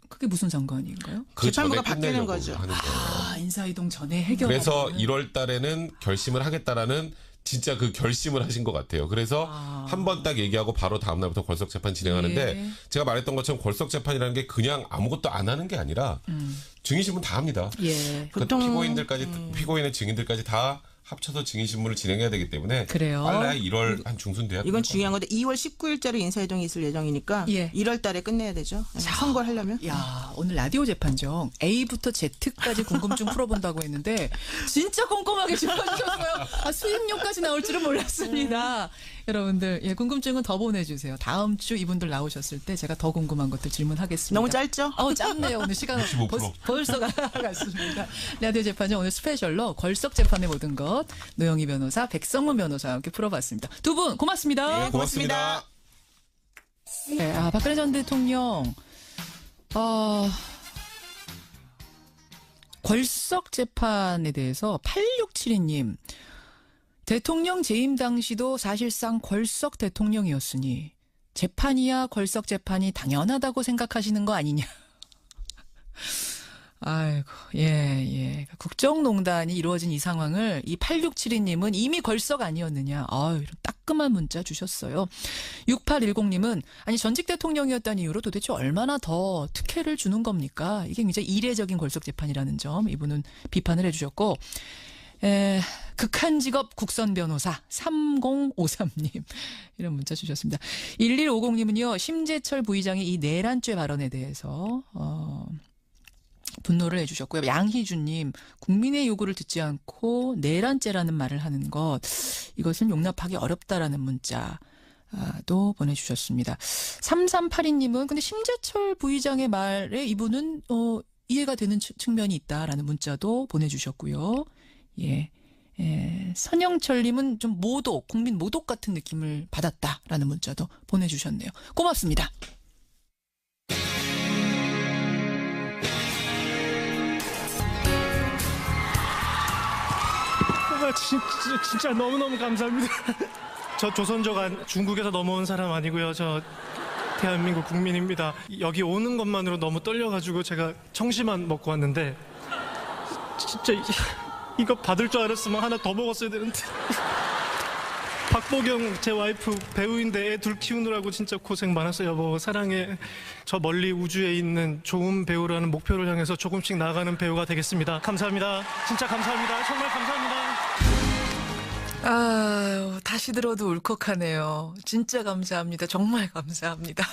그게 무슨 상관인가요? 그 재판부가 바뀌는 거죠. 하는 거예요. 인사이동 전에 해결. 그래서 1월 달에는 결심을 하겠다라는 진짜 그 결심을 하신 것 같아요. 그래서 한 번 딱 얘기하고 바로 다음 날부터 걸석 재판 진행하는데 제가 말했던 것처럼 걸석 재판이라는 게 그냥 아무것도 안 하는 게 아니라 증인신문 다 합니다. 보통 피고인의 증인들까지 다 합쳐서 증인신문을 진행해야 되기 때문에 빨라야 1월 한 중순 돼야 이건 중요한 건데 2월 19일자로 인사이동이 있을 예정이니까 1월 달에 끝내야 되죠. 선거를 하려면. 야, 오늘 라디오 재판정 A부터 Z까지 궁금증 풀어본다고 했는데 진짜 꼼꼼하게 짚어주셨어요. 수임료까지 나올 줄은 몰랐습니다. 여러분들 궁금증은 더 보내주세요. 다음 주 이분들 나오셨을 때 제가 더 궁금한 것들 질문하겠습니다. 너무 짧죠? 짧네요. 오늘 시간 벌써 갔습니다. 라디오 재판정 오늘 스페셜로 걸석 재판의 모든 것 노영희 변호사, 백성문 변호사와 함께 풀어봤습니다. 두 분 고맙습니다. 네, 고맙습니다. 네, 박근혜 전 대통령 걸석 재판에 대해서 8672님 대통령 재임 당시도 사실상 걸석 대통령이었으니 재판이야 걸석 재판이 당연하다고 생각하시는 거 아니냐. 아이고, 국정농단이 이루어진 이 상황을 이 8672님은 이미 걸석 아니었느냐. 이런 따끔한 문자 주셨어요. 6810님은 아니 전직 대통령이었다는 이유로 도대체 얼마나 더 특혜를 주는 겁니까? 이게 굉장히 이례적인 걸석 재판이라는 점 이분은 비판을 해주셨고 극한 직업 국선 변호사 3053님 이런 문자 주셨습니다. 1150님은요. 심재철 부의장의 이 내란죄 발언에 대해서 분노를 해주셨고요. 양희준님 국민의 요구를 듣지 않고 내란죄라는 말을 하는 것 이것은 용납하기 어렵다라는 문자도 보내주셨습니다. 3382님은 근데 심재철 부의장의 말에 이분은 이해가 되는 측면이 있다라는 문자도 보내주셨고요. 선영철님은 좀 모독, 국민 모독 같은 느낌을 받았다라는 문자도 보내주셨네요. 고맙습니다. 진짜 너무너무 감사합니다. 저 조선족 중국에서 넘어온 사람 아니고요. 저 대한민국 국민입니다. 여기 오는 것만으로 너무 떨려가지고 제가 청심환 먹고 왔는데 진짜 이거 받을 줄 알았으면 하나 더 먹었어야 되는데. 박보경 제 와이프 배우인데 애 둘 키우느라고 진짜 고생 많았어요. 여보 사랑해. 저 멀리 우주에 있는 좋은 배우라는 목표를 향해서 조금씩 나아가는 배우가 되겠습니다. 감사합니다. 진짜 감사합니다. 정말 감사합니다. 아유, 다시 들어도 울컥하네요. 진짜 감사합니다. 정말 감사합니다.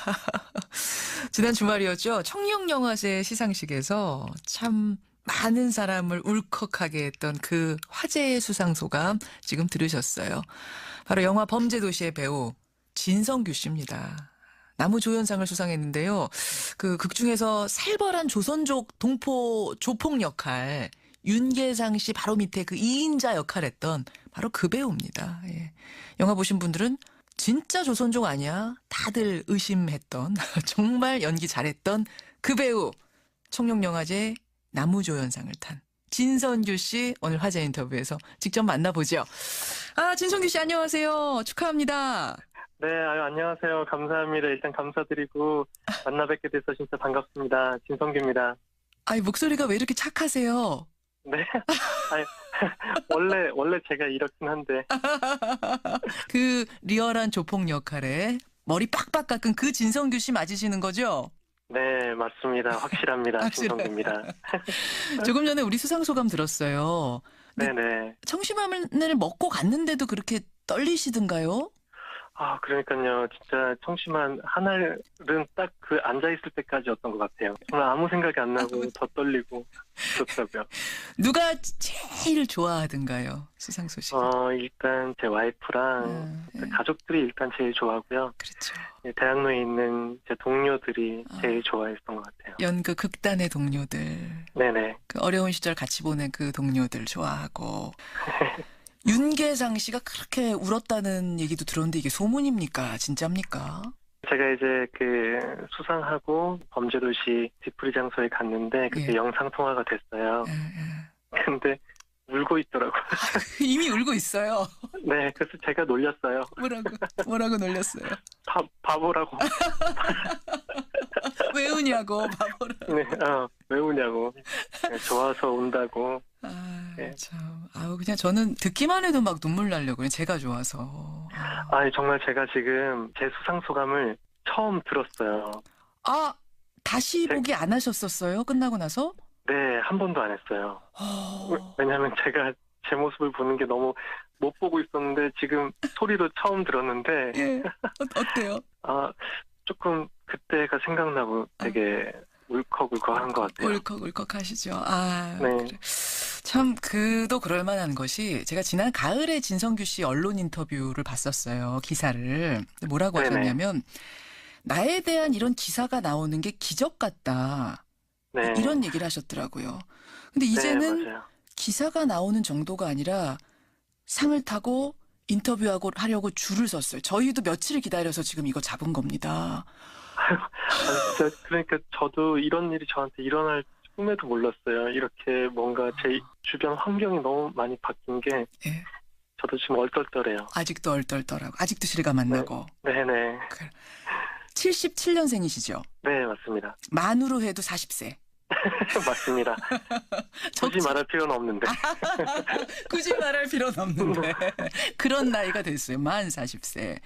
지난 주말이었죠. 청룡영화제 시상식에서 참 많은 사람을 울컥하게 했던 그 화제의 수상소감 지금 들으셨어요. 바로 영화 범죄도시의 배우 진성규 씨입니다. 나무조연상을 수상했는데요. 그 극 중에서 살벌한 조선족 동포 조폭 역할 윤계상 씨 바로 밑에 그 2인자 역할했던 바로 그 배우입니다. 영화 보신 분들은 진짜 조선족 아니야? 다들 의심했던 정말 연기 잘했던 그 배우 청룡영화제 나무조연상을 탄 진성규 씨 오늘 화제 인터뷰에서 직접 만나보죠. 진성규 씨 안녕하세요. 축하합니다. 네, 안녕하세요. 감사합니다. 일단 감사드리고 만나 뵙게 돼서 진짜 반갑습니다. 진성규입니다. 아니, 목소리가 왜 이렇게 착하세요? 네. 아니, 원래 제가 이렇긴 한데. 그 리얼한 조폭 역할에 머리 빡빡 깎은 그 진성규 씨 맞으시는 거죠? 네, 맞습니다. 확실합니다. 진성규입니다. 조금 전에 우리 수상소감 들었어요. 네네. 청심환을 먹고 갔는데도 그렇게 떨리시던가요? 아, 그러니까요. 진짜 청심환 한 알은 딱 그 앉아있을 때까지였던 것 같아요. 정말 아무 생각이 안 나고 더 떨리고 그렇더라고요. 누가 제일 좋아하던가요? 수상소 씨. 일단 제 와이프랑 가족들이 일단 제일 좋아하고요. 그렇죠. 대학로에 있는 제 동료들이 제일 좋아했던 것 같아요. 연극 극단의 동료들. 네네. 그 어려운 시절 같이 보낸 그 동료들 좋아하고. 윤계상 씨가 그렇게 울었다는 얘기도 들었는데 이게 소문입니까? 진짜입니까? 제가 이제 그 수상하고 범죄도시 뒤풀이 장소에 갔는데 그때 영상 통화가 됐어요. 근데 울고 있더라고요. 이미 울고 있어요. 네, 그래서 제가 놀렸어요. 뭐라고 놀렸어요? 바보라고. 왜 우냐고, 바보라고. 네, 왜 우냐고. 네, 좋아서 운다고. 네. 참. 그냥 저는 듣기만 해도 막 눈물 나려고요. 제가 좋아서. 아니, 정말 제가 지금 제 수상 소감을 처음 들었어요. 다시 보기 안 하셨었어요? 끝나고 나서? 네, 한 번도 안 했어요. 왜냐하면 제가 제 모습을 보는 게 너무 못 보고 있었는데 지금 소리도 처음 들었는데. 예. 어때요? 조금 그때가 생각나고 되게 울컥울컥한 것 같아요. 울컥울컥 하시죠. 네. 그래. 참 그도 그럴 만한 것이 제가 지난 가을에 진성규 씨 언론 인터뷰를 봤었어요. 기사를. 뭐라고 하셨냐면 나에 대한 이런 기사가 나오는 게 기적 같다. 네. 이런 얘기를 하셨더라고요. 근데 이제는 네, 기사가 나오는 정도가 아니라 상을 타고 하려고 줄을 섰어요. 저희도 며칠을 기다려서 지금 이거 잡은 겁니다. 진짜 그러니까 저도 이런 일이 저한테 일어날 꿈에도 몰랐어요. 이렇게 뭔가 제 주변 환경이 너무 많이 바뀐 게 저도 지금 얼떨떨해요. 아직도 얼떨떨하고 아직도 실감 안 나고. 네네. 77년생이시죠? 네, 맞습니다. 만으로 해도 40세. 맞습니다. 굳이 말할 필요는 없는데. 굳이 말할 필요는 없는데. 그런 나이가 됐어요. 만 40세.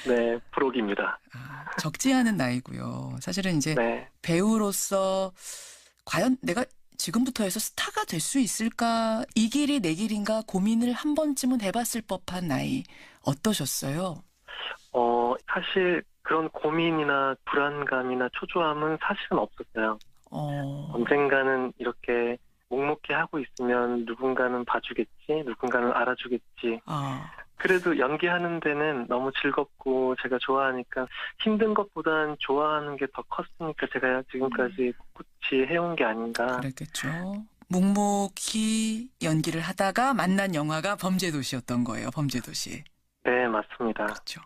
네, 부록입니다. 적지 않은 나이고요. 사실은 이제 배우로서 과연 내가 지금부터 해서 스타가 될 수 있을까? 이 길이 내 길인가 고민을 한 번쯤은 해봤을 법한 나이. 어떠셨어요? 사실 그런 고민이나 불안감이나 초조함은 사실은 없었어요. 언젠가는 이렇게 묵묵히 하고 있으면 누군가는 봐주겠지, 누군가는 알아주겠지. 그래도 연기하는 데는 너무 즐겁고 제가 좋아하니까 힘든 것보단 좋아하는 게 더 컸으니까 제가 지금까지 꿋꿋이 해온 게 아닌가. 그랬겠죠. 묵묵히 연기를 하다가 만난 영화가 범죄도시였던 거예요. 범죄도시. 네, 맞습니다. 그렇죠.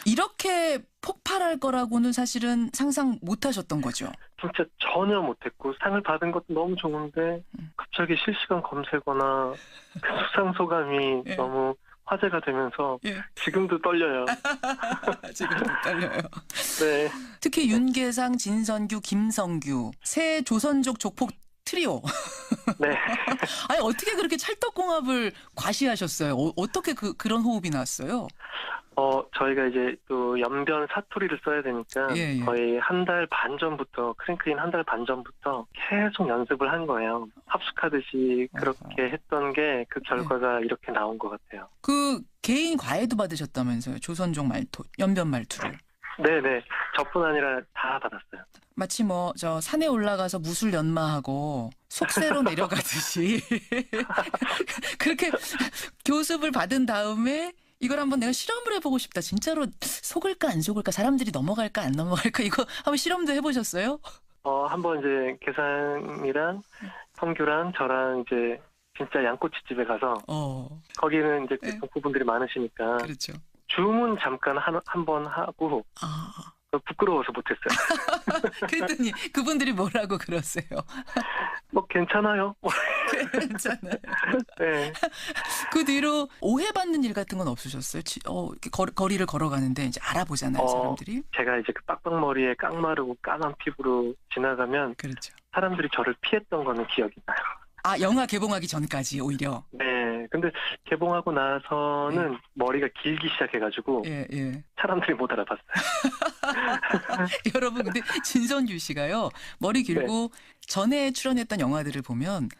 이렇게 폭발할 거라고는 사실은 상상 못 하셨던 거죠? 진짜 전혀 못했고 상을 받은 것도 너무 좋은데 갑자기 실시간 검색어나 그 수상 소감이 너무 화제가 되면서 지금도 떨려요. 지금도 떨려요. 네. 특히 윤계상, 진선규, 김성규 새 조선족 조폭 트리오. 네. 아니 어떻게 그렇게 찰떡궁합을 과시하셨어요? 어떻게 그런 호흡이 났어요? 저희가 이제 또 연변 사투리를 써야 되니까 거의 한 달 반 전부터 크랭크인 한 달 반 전부터 계속 연습을 한 거예요. 합숙하듯이 그렇게 했던 게 그 결과가 이렇게 나온 것 같아요. 그 개인 과외도 받으셨다면서요? 조선족 말투, 연변 말투를. 네네. 저뿐 아니라 다 받았어요. 마치 저 산에 올라가서 무술 연마하고 속세로 내려가듯이 그렇게 교습을 받은 다음에 이걸 한번 내가 실험을 해보고 싶다. 진짜로 속을까 안 속을까? 사람들이 넘어갈까 안 넘어갈까? 이거 한번 실험도 해보셨어요? 한번 이제 계산이랑 성규랑 저랑 이제 진짜 양꼬치집에 가서 거기는 이제 복부분들이 많으시니까 그렇죠. 주문 잠깐 한 번 하고 부끄러워서 못했어요. 그랬더니 그분들이 뭐라고 그러세요? 괜찮아요. 괜찮아요. 네. 그 뒤로 오해받는 일 같은 건 없으셨어요? 이렇게 거리를 걸어가는데 이제 알아보잖아요, 사람들이. 제가 이제 그 빡빡머리에 깡마르고 까만 피부로 지나가면 그렇죠. 사람들이 저를 피했던 거는 기억이 나요. 아, 영화 개봉하기 전까지 오히려. 네. 근데 개봉하고 나서는 머리가 길기 시작해가지고 사람들이 못 알아봤어요. 여러분, 근데 진선규 씨가요, 머리 길고 전에 출연했던 영화들을 보면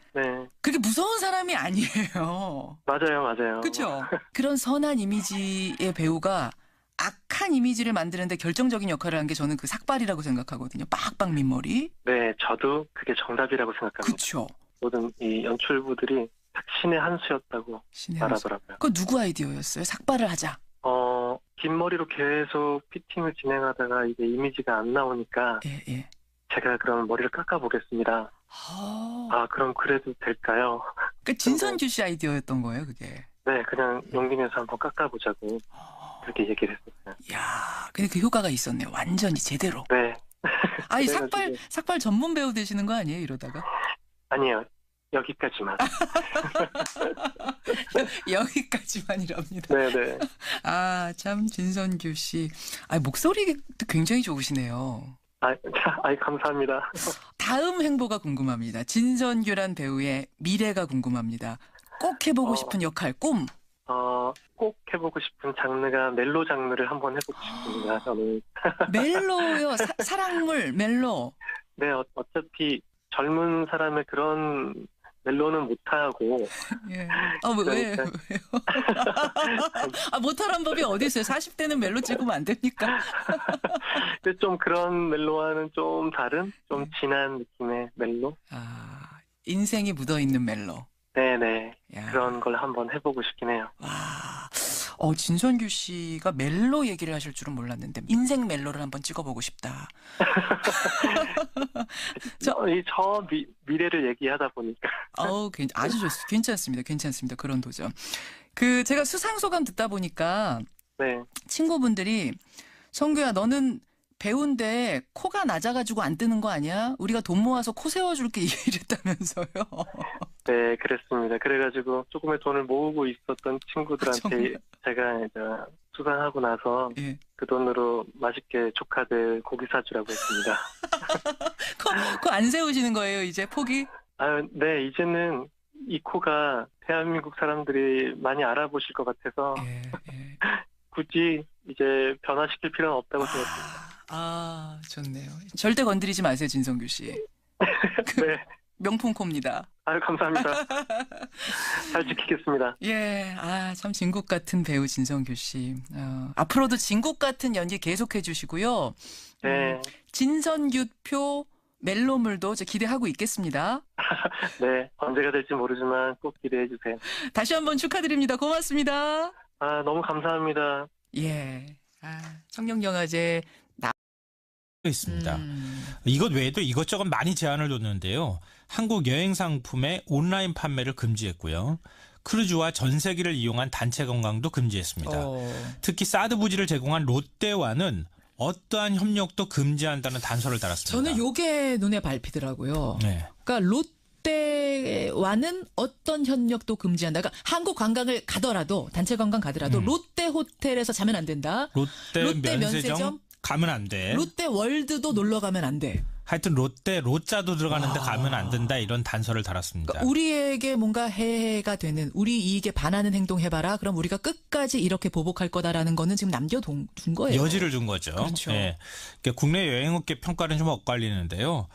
그렇게 무서운 사람이 아니에요. 맞아요. 그렇죠. 그런 선한 이미지의 배우가 악한 이미지를 만드는데 결정적인 역할을 한 게 저는 그 삭발이라고 생각하거든요. 빡빡 민머리. 네, 저도 그게 정답이라고 생각합니다. 그렇죠. 모든 이 연출부들이 딱 신의 한 수였다고 말하더라고요. 그건 누구 아이디어였어요? 삭발을 하자. 긴 머리로 계속 피팅을 진행하다가 이제 이미지가 안 나오니까 제가 그럼 머리를 깎아보겠습니다. 그럼 그래도 될까요? 그 진선규 씨 아이디어였던 거예요, 그게. 네, 그냥 용기 내서 한번 깎아보자고 그렇게 얘기를 했었어요. 이야, 근데 그 효과가 있었네요. 완전히 제대로. 네. 아니, 삭발 전문 배우 되시는 거 아니에요, 이러다가? 아니에요. 여기까지만. 여기까지만이랍니다. 네네. 아, 참, 진선규 씨. 목소리 굉장히 좋으시네요. 감사합니다. 다음 행보가 궁금합니다. 진선규란 배우의 미래가 궁금합니다. 꼭 해보고 싶은 역할, 꿈. 꼭 해보고 싶은 장르가 멜로 장르를 한번 해보고 싶습니다. 저는. 멜로요? 사랑물, 멜로. 네, 어차피 젊은 사람의 그런 멜로는 못하고. 왜요? 못하란 법이 어디 있어요? 40대는 멜로 찍으면 안 됩니까? 근데 좀 그런 멜로와는 좀 다른, 좀 진한 느낌의 멜로? 인생이 묻어있는 멜로. 네네. 그런 걸 한번 해보고 싶긴 해요. 진선규 씨가 멜로 얘기를 하실 줄은 몰랐는데 인생 멜로를 한번 찍어보고 싶다. 미래를 얘기하다 보니까. 아주 좋습니다. 괜찮습니다. 그런 도전. 제가 수상소감 듣다 보니까 친구분들이 성규야, 너는 배우인데 코가 낮아가지고 안 뜨는 거 아니야? 우리가 돈 모아서 코 세워줄게 이랬다면서요. 네, 그랬습니다. 그래가지고 조금의 돈을 모으고 있었던 친구들한테 제가 이제 수상하고 나서 그 돈으로 맛있게 조카들 고기 사주라고 했습니다. 코 안 세우시는 거예요, 이제 폭이? 네, 이제는 이 코가 대한민국 사람들이 많이 알아보실 것 같아서 굳이 이제 변화시킬 필요는 없다고 생각합니다. 좋네요. 절대 건드리지 마세요, 진성규 씨. 네. 명품 코입니다. 감사합니다. 잘 지키겠습니다. 참 진국 같은 배우 진성규 씨. 앞으로도 진국 같은 연기 계속해 주시고요. 네. 진선규표 멜로물도 기대하고 있겠습니다. 네, 언제가 될지 모르지만 꼭 기대해 주세요. 다시 한번 축하드립니다. 고맙습니다. 너무 감사합니다. 청룡영화제 있습니다. 이것 외에도 이것저것 많이 제한을 뒀는데요. 한국 여행 상품의 온라인 판매를 금지했고요. 크루즈와 전세기를 이용한 단체 관광도 금지했습니다. 특히 사드 부지를 제공한 롯데와는 어떠한 협력도 금지한다는 단서를 달았습니다. 저는 이게 눈에 밟히더라고요. 그러니까 롯데와는 어떤 협력도 금지한다. 그러니까 한국 관광을 가더라도 단체 관광 가더라도 롯데 호텔에서 자면 안 된다. 롯데 면세점 가면 안 돼. 롯데 월드도 놀러 가면 안 돼. 하여튼 롯데 로자도 들어가는데 가면 안 된다, 이런 단서를 달았습니다. 그러니까 우리에게 뭔가 해가 되는, 우리 이익에 반하는 행동 해봐라. 그럼 우리가 끝까지 이렇게 보복할 거다라는 거는 지금 남겨둔 거예요. 여지를 준 거죠. 그렇죠. 그러니까 국내 여행업계 평가는 좀 엇갈리는데요.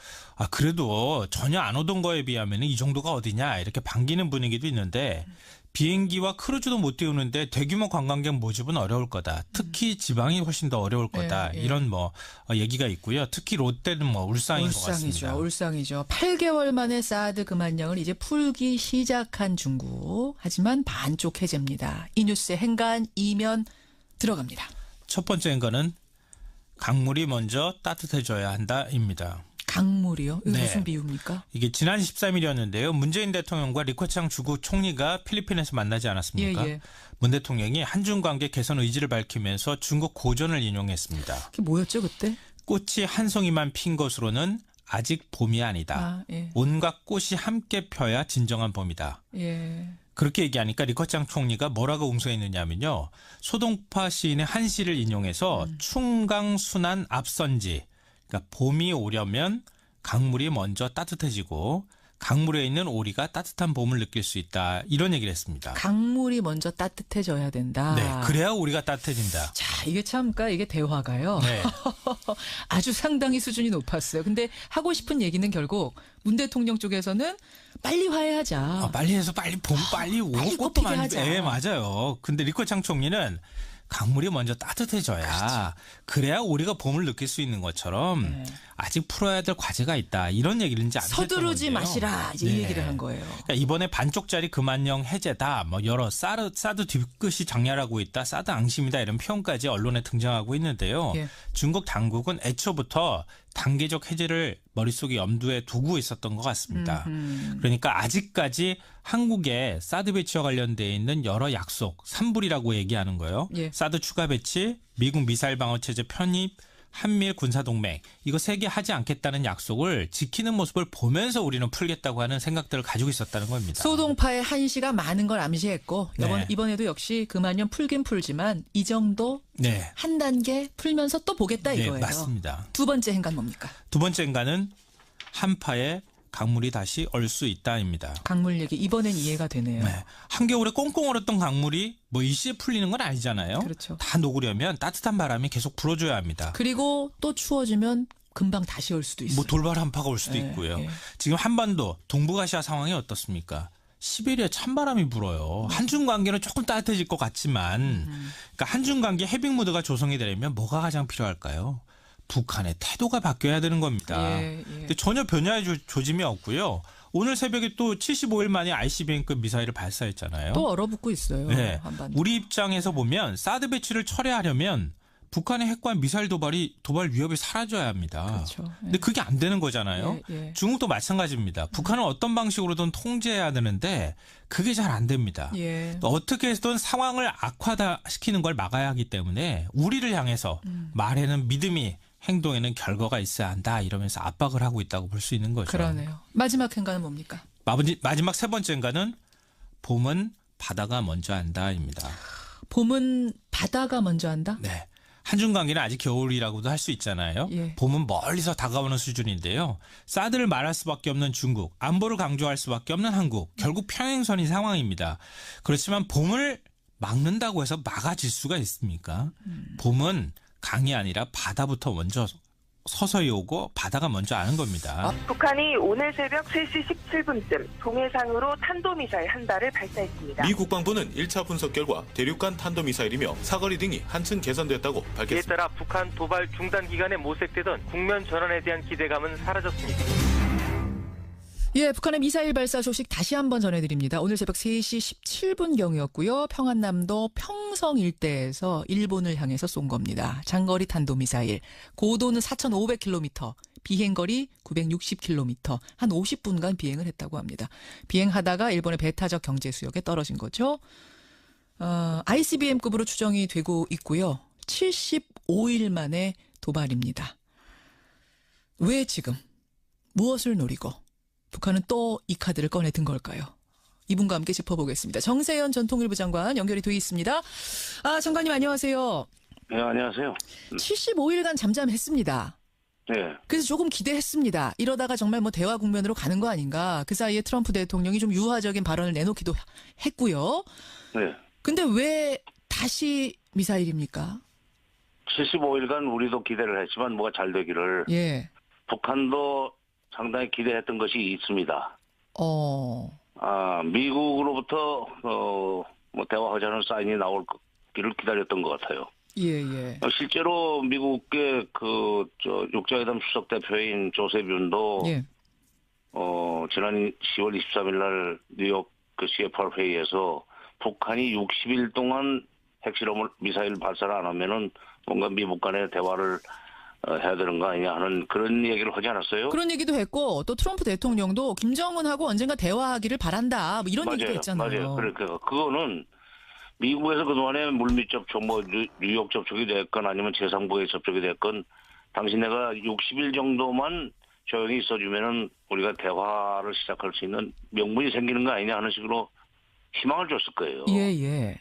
그래도 전혀 안 오던 거에 비하면 이 정도가 어디냐, 이렇게 반기는 분위기도 있는데 비행기와 크루즈도 못 띄우는데 대규모 관광객 모집은 어려울 거다. 특히 지방이 훨씬 더 어려울 거다. 이런 얘기가 있고요. 특히 롯데는 울상인 것 같습니다. 울상이죠. 8개월 만에 사드 금한령을 이제 풀기 시작한 중국. 하지만 반쪽 해제입니다. 이 뉴스의 행간 이면 들어갑니다. 첫 번째 행간은 강물이 먼저 따뜻해져야 한다입니다. 강물이요? 이거 무슨 비유입니까? 이게 지난 13일이었는데요. 문재인 대통령과 리커창 주국 총리가 필리핀에서 만나지 않았습니까? 문 대통령이 한중 관계 개선 의지를 밝히면서 중국 고전을 인용했습니다. 그게 뭐였죠 그때? 꽃이 한 송이만 핀 것으로는 아직 봄이 아니다. 예. 온갖 꽃이 함께 펴야 진정한 봄이다. 예. 그렇게 얘기하니까 리커창 총리가 뭐라고 웅성했느냐면요. 소동파 시인의 한 시를 인용해서 충강순한 앞선지. 그러니까 봄이 오려면 강물이 먼저 따뜻해지고 강물에 있는 오리가 따뜻한 봄을 느낄 수 있다. 이런 얘기를 했습니다. 강물이 먼저 따뜻해져야 된다. 네, 그래야 오리가 따뜻해진다. 자, 이게 참, 그러니까 이게 대화가요. 네. 아주 상당히 수준이 높았어요. 근데 하고 싶은 얘기는 결국 문 대통령 쪽에서는 빨리 화해하자. 빨리 해서 봄 빨리 오고 꽃도 많이 하자. 네, 맞아요. 근데 리커창 총리는 강물이 먼저 따뜻해져야 그렇죠. 그래야 우리가 봄을 느낄 수 있는 것처럼 네. 아직 풀어야 될 과제가 있다. 이런 얘기를 이제 안 했던 건데요. 서두르지 마시라. 이제 이 얘기를 한 거예요. 그러니까 이번에 반쪽짜리 금한령 해제다. 뭐 여러 사드 뒤끝이 장렬하고 있다. 사드 앙심이다. 이런 표현까지 언론에 등장하고 있는데요. 예. 중국 당국은 애초부터 단계적 해제를 머릿속에 염두에 두고 있었던 것 같습니다. 그러니까 아직까지 한국에 사드 배치와 관련되어 있는 여러 약속, 3불이라고 얘기하는 거예요. 예. 사드 추가 배치, 미국 미사일 방어 체제 편입, 한미일 군사동맹 이거 세 개 하지 않겠다는 약속을 지키는 모습을 보면서 우리는 풀겠다고 하는 생각들을 가지고 있었다는 겁니다. 소동파의 한시가 많은 걸 암시했고 네. 이번에도 역시 금한년 풀긴 풀지만 이 정도 네. 한 단계 풀면서 또 보겠다 이거예요. 네, 맞습니다. 두 번째 행간 뭡니까? 두 번째 행간은 한파에 강물이 다시 얼 수 있다입니다. 강물 얘기 이번엔 이해가 되네요. 네. 한겨울에 꽁꽁 얼었던 강물이 뭐 일시에 풀리는 건 아니잖아요. 그렇죠. 다 녹으려면 따뜻한 바람이 계속 불어줘야 합니다. 그리고 또 추워지면 금방 다시 올 수도 있어요. 뭐 돌발 한파가 올 수도 네, 있고요. 네. 지금 한반도 동북아시아 상황이 어떻습니까? 시베리아 찬바람이 불어요. 한중 관계는 조금 따뜻해질 것 같지만 그러니까 한중 관계 해빙 무드가 조성이 되려면 뭐가 가장 필요할까요? 북한의 태도가 바뀌어야 되는 겁니다. 예. 근데 전혀 변화의 조짐이 없고요. 오늘 새벽에 또 75일 만에 ICBM급 미사일을 발사했잖아요. 또 얼어붙고 있어요. 네. 한반도. 우리 입장에서 보면 사드 배치를 철회하려면 북한의 핵과 미사일 도발 위협이 사라져야 합니다. 그렇죠. 근데 그게 안 되는 거잖아요. 예. 중국도 마찬가지입니다. 북한은 어떤 방식으로든 통제해야 되는데 그게 잘 안 됩니다. 예. 어떻게 해서든 상황을 악화시키는 걸 막아야 하기 때문에 우리를 향해서 말에는 믿음이 행동에는 결과가 있어야 한다 이러면서 압박을 하고 있다고 볼 수 있는 거죠. 그러네요. 마지막 행간은 뭡니까? 마지막 세 번째 행간은 봄은 바다가 먼저 한다입니다. 봄은 바다가 먼저 한다? 네. 한중 관계는 아직 겨울이라고도 할 수 있잖아요. 예. 봄은 멀리서 다가오는 수준인데요. 사드를 말할 수밖에 없는 중국, 안보를 강조할 수밖에 없는 한국, 결국 평행선인 상황입니다. 그렇지만 봄을 막는다고 해서 막아질 수가 있습니까? 봄은 강이 아니라 바다부터 먼저 서서히 오고 바다가 먼저 아는 겁니다. 북한이 오늘 새벽 3시 17분쯤 동해상으로 탄도미사일 한 발을 발사했습니다. 미 국방부는 1차 분석 결과 대륙간 탄도미사일이며 사거리 등이 한층 개선됐다고 밝혔습니다. 이에 따라 북한 도발 중단 기간에 모색되던 국면 전환에 대한 기대감은 사라졌습니다. 예, 북한의 미사일 발사 소식 다시 한번 전해드립니다. 오늘 새벽 3시 17분경이었고요. 평안남도 평성 일대에서 일본을 향해서 쏜 겁니다. 장거리 탄도미사일. 고도는 4,500km, 비행거리 960km, 한 50분간 비행을 했다고 합니다. 비행하다가 일본의 배타적 경제수역에 떨어진 거죠. ICBM급으로 추정이 되고 있고요. 75일 만에 도발입니다. 왜 지금? 무엇을 노리고? 북한은 또 이 카드를 꺼내 든 걸까요? 이분과 함께 짚어보겠습니다. 정세현 전통일부 장관 연결이 돼 있습니다. 장관님 안녕하세요. 네, 안녕하세요. 75일간 잠잠했습니다. 네. 그래서 조금 기대했습니다. 이러다가 정말 뭐 대화 국면으로 가는 거 아닌가. 그 사이에 트럼프 대통령이 좀 유화적인 발언을 내놓기도 했고요. 네. 근데 왜 다시 미사일입니까? 75일간 우리도 기대를 했지만 뭐가 잘 되기를. 예. 북한도 상당히 기대했던 것이 있습니다. 미국으로부터 뭐 대화하자는 사인이 나올기를 기다렸던 것 같아요. 예. 실제로 미국의 육자회담 수석 대표인 조셉 윤도 지난 10월 23일 날 뉴욕 CFR 회의에서 북한이 60일 동안 핵실험을 미사일 발사를 안 하면은 뭔가 미국 간의 대화를 해야 되는 거 아니냐 하는 그런 얘기를 하지 않았어요? 그런 얘기도 했고 또 트럼프 대통령도 김정은하고 언젠가 대화하기를 바란다. 뭐 이런 얘기도 했잖아요. 맞아요. 그러니까 그거는 미국에서 그동안에 물밑 접촉, 뭐 뉴욕 접촉이 됐건 아니면 재상부의 접촉이 됐건 당신네가 60일 정도만 조용히 있어주면은 우리가 대화를 시작할 수 있는 명분이 생기는 거 아니냐 하는 식으로 희망을 줬을 거예요. 예.